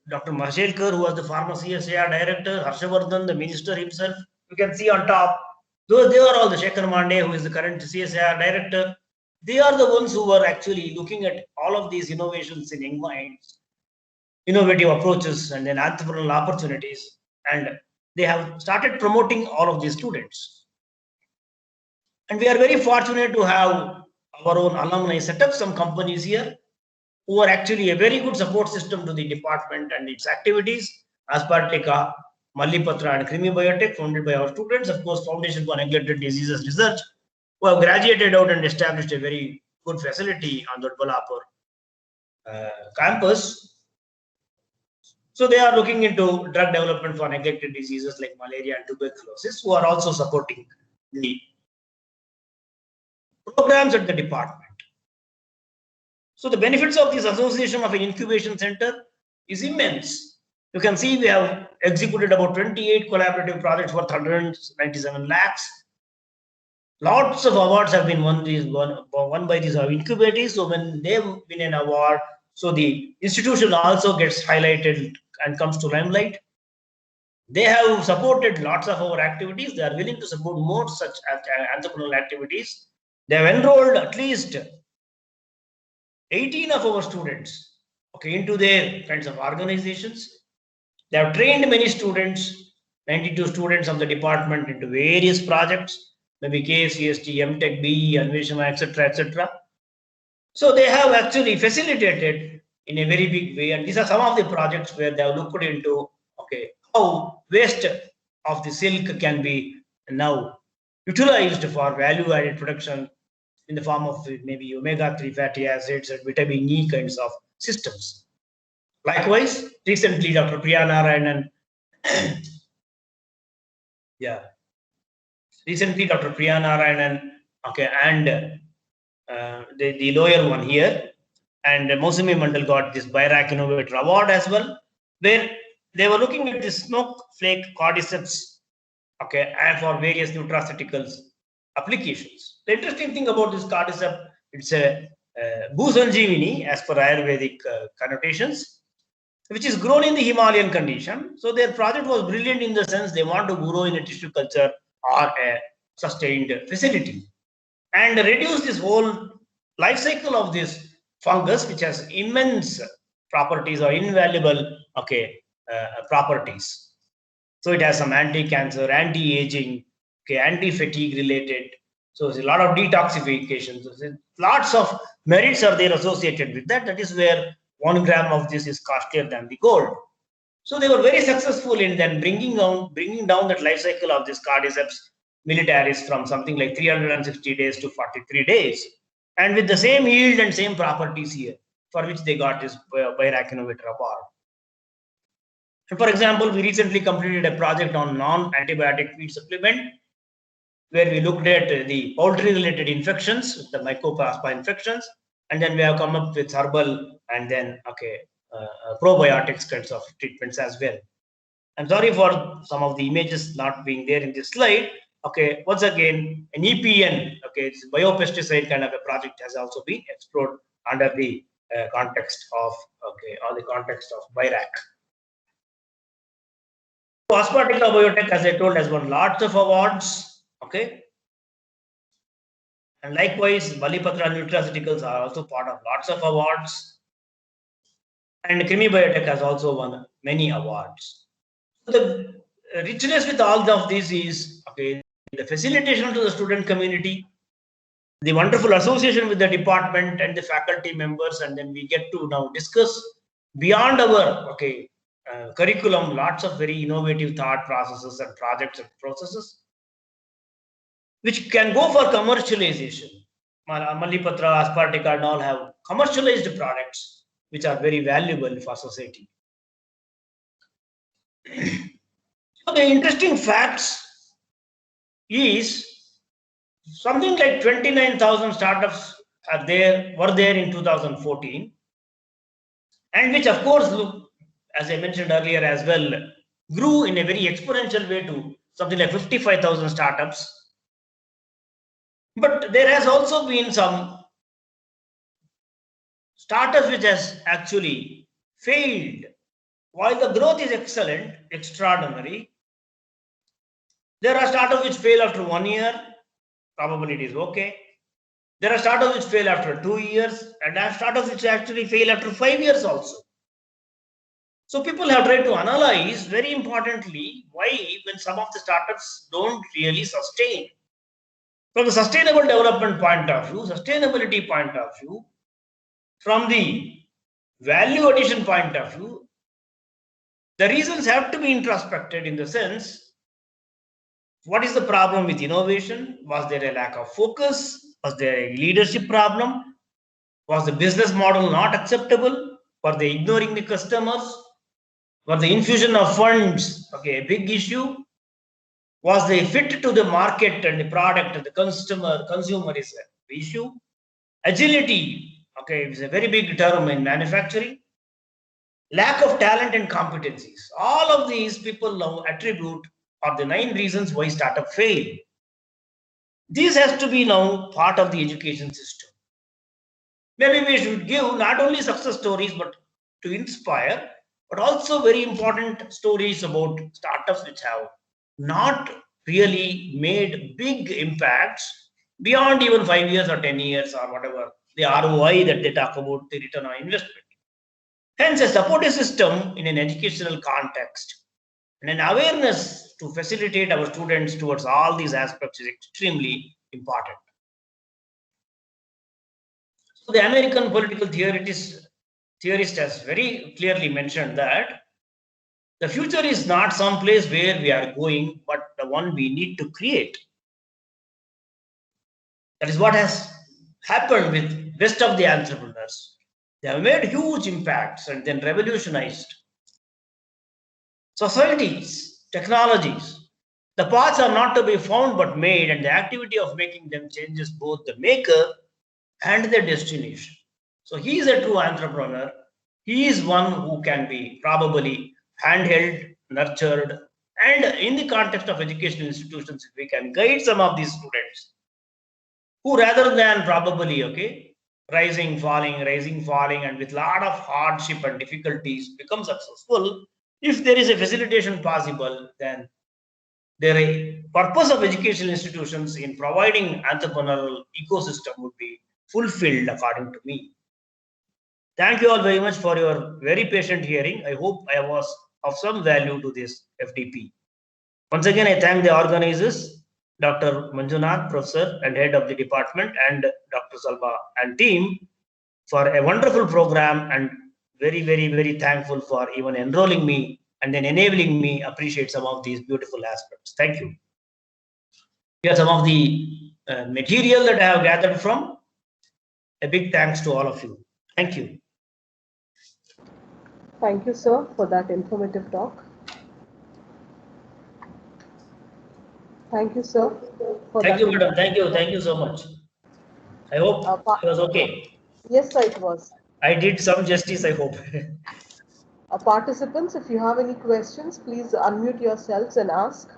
Dr. Mashelkar, who was the former CSIR director, Harshavardhan, the minister himself. You can see on top, though they are all the Shekhar Mande, who is the current CSIR director. They are the ones who were actually looking at all of these innovations in young minds, innovative approaches, and then entrepreneurial opportunities. And they have started promoting all of these students. And we are very fortunate to have our own alumni set up some companies here who are actually a very good support system to the department and its activities. Aspartica, Mallipatra and Crimi Biotech, founded by our students. Of course, Foundation for Neglected Diseases Research, who have graduated out and established a very good facility on the Doddaballapur campus. So they are looking into drug development for neglected diseases like malaria and tuberculosis, who are also supporting the programs at the department. So the benefits of this association of an incubation center is immense. You can see we have executed about 28 collaborative projects worth 197 lakhs. Lots of awards have been won by these incubators. So when they win an award, so the institution also gets highlighted and comes to limelight. They have supported lots of our activities. They are willing to support more such entrepreneurial activities. They have enrolled at least 18 of our students into their kinds of organizations. They have trained many students, 92 students of the department into various projects, maybe KCST, MTech, BE, Anveshana, etc., etc. So they have actually facilitated in a very big way, and these are some of the projects where they have looked into how waste of the silk can be now utilized for value-added production in the form of maybe omega-3 fatty acids and vitamin E kinds of systems. Likewise, recently Dr. Priya Narayanan, recently Dr. Priya Narayanan, and the lower one here, and Mosumi Mandal got this BIRAC Innovator Award as well, where they were looking at the smoke flake cordyceps, and for various nutraceuticals. applications. The interesting thing about this cordyceps, it's a Bhusanjeevini as per Ayurvedic connotations, which is grown in the Himalayan condition. So their project was brilliant in the sense they want to grow in a tissue culture or a sustained facility and reduce this whole life cycle of this fungus, which has immense properties or invaluable properties. So it has some anti-cancer, anti-aging, anti-fatigue related. So there's a lot of detoxification. So lots of merits are there associated with that. That is where 1 gram of this is costlier than the gold. So they were very successful in then bringing down that life cycle of this Cordyceps militaris from something like 360 days to 43 days, and with the same yield and same properties here, for which they got this BIRAC Innovator Award. And for example, we recently completed a project on non-antibiotic feed supplement, where we looked at the poultry-related infections, the Mycoplasma infections, and then we have come up with herbal and then probiotics kinds of treatments as well. I'm sorry for some of the images not being there in this slide. Okay, once again, an EPN, it's biopesticide kind of a project has also been explored under the context of BIRAC. Aspartica Biotech, as I told, has won lots of awards. Okay, and likewise, Balipatra Nutraceuticals are also part of lots of awards, and Krimi Biotech has also won many awards. So the richness with all of this is the facilitation to the student community, the wonderful association with the department and the faculty members, and then we get to now discuss beyond our curriculum lots of very innovative thought processes and projects and processes which can go for commercialization. Malipatra, Aspartica and all have commercialized products which are very valuable for society. So the interesting facts is something like 29,000 startups were there in 2014, and which of course, as I mentioned earlier as well, grew in a very exponential way to something like 55,000 startups. But there has also been some startups which has actually failed. While the growth is excellent, extraordinary, there are startups which fail after 1 year, probably it is okay. There are startups which fail after 2 years, and there are startups which actually fail after 5 years also. So people have tried to analyze, very importantly, why when some of the startups don't really sustain. From the sustainable development point of view, sustainability point of view, from the value addition point of view, the reasons have to be introspected in the sense, what is the problem with innovation? Was there a lack of focus? Was there a leadership problem? Was the business model not acceptable? Were they ignoring the customers? Was the infusion of funds a big issue? Was they fit to the market and the product and the consumer is an issue? Agility, is a very big term in manufacturing. Lack of talent and competencies. All of these people now attribute are the 9 reasons why startup fail. This has to be now part of the education system. Maybe we should give not only success stories, but to inspire, but also very important stories about startups which have not really made big impacts beyond even 5 years or 10 years or whatever, the ROI that they talk about, the return on investment. Hence, a supportive system in an educational context and an awareness to facilitate our students towards all these aspects is extremely important. So the American political theorist has very clearly mentioned that the future is not some place where we are going, but the one we need to create. That is what has happened with rest of the entrepreneurs. They have made huge impacts and then revolutionized societies, technologies. The paths are not to be found but made, and the activity of making them changes both the maker and the destination. So he is a true entrepreneur. He is one who can be probably handheld, nurtured, and in the context of educational institutions, if we can guide some of these students who rather than probably, okay, rising, falling, and with lot of hardship and difficulties become successful. If there is a facilitation possible, then the purpose of educational institutions in providing entrepreneurial ecosystem would be fulfilled according to me. Thank you all very much for your very patient hearing. I hope I was of some value to this FDP. Once again, I thank the organizers, Dr. Manjunath, Professor and Head of the Department, and Dr. Salva and team for a wonderful program, and very, very, very thankful for even enrolling me and then enabling me appreciate some of these beautiful aspects. Thank you. Here are some of the material that I have gathered from. A big thanks to all of you. Thank you. Thank you, sir, for that informative talk. Thank you, sir. Thank you, madam. Thank you. Thank you so much. I hope it was okay. Yes, sir, it was. I did some justice, I hope. Participants, if you have any questions, please unmute yourselves and ask.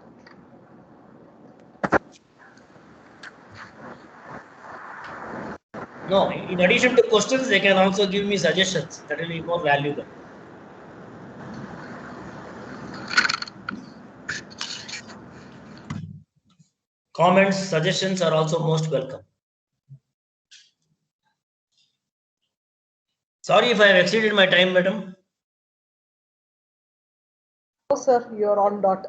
No, in addition to questions, they can also give me suggestions. That will be more valuable. Comments, suggestions are also most welcome. Sorry if I have exceeded my time, madam. No, sir, you're on dot.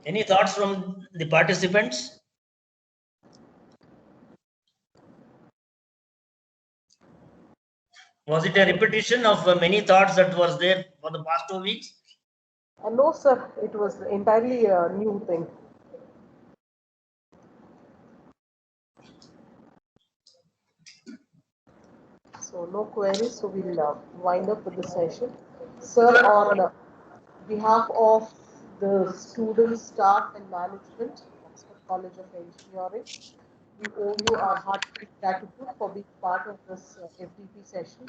Any thoughts from the participants? Was it a repetition of many thoughts that was there for the past 2 weeks? No, sir, it was entirely a new thing. So no queries, so we'll wind up with the session. Sir, on behalf of the students, staff and management, Oxford College of Engineering, we owe you our heartfelt gratitude for being part of this FDP session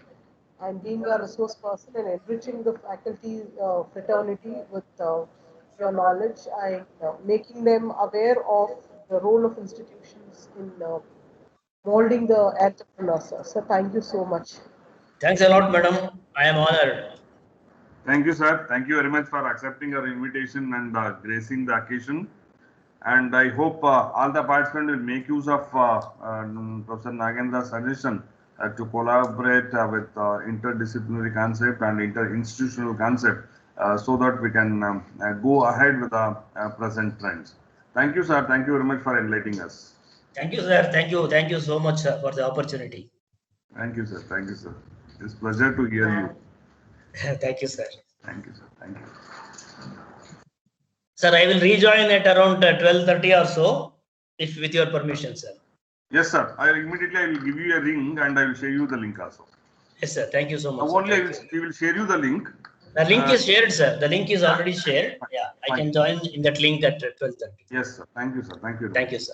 and being a resource person and enriching the faculty fraternity with your knowledge and making them aware of the role of institutions in molding the entrepreneurs. So thank you so much. Thanks a lot, madam. I am honored. Thank you, sir. Thank you very much for accepting our invitation and gracing the occasion. And I hope all the participants will make use of Professor Nagendra's suggestion to collaborate with interdisciplinary concept and inter-institutional concept so that we can go ahead with the present trends. Thank you, sir. Thank you very much for enlightening us. Thank you, sir. Thank you. Thank you so much for the opportunity. Thank you, sir. Thank you, sir. It's a pleasure to hear you. Thank you, sir. Thank you, sir. Thank you. Sir, I will rejoin at around 12:30 or so, if with your permission, sir. Yes, sir. I will give you a ring and I will share you the link also. Yes, sir. Thank you so much. Only we will share you the link. The link is shared, sir. The link is already shared. Yeah, I can join in that link at 12:30. Yes, sir. Thank you, sir. Thank you. Thank you, sir.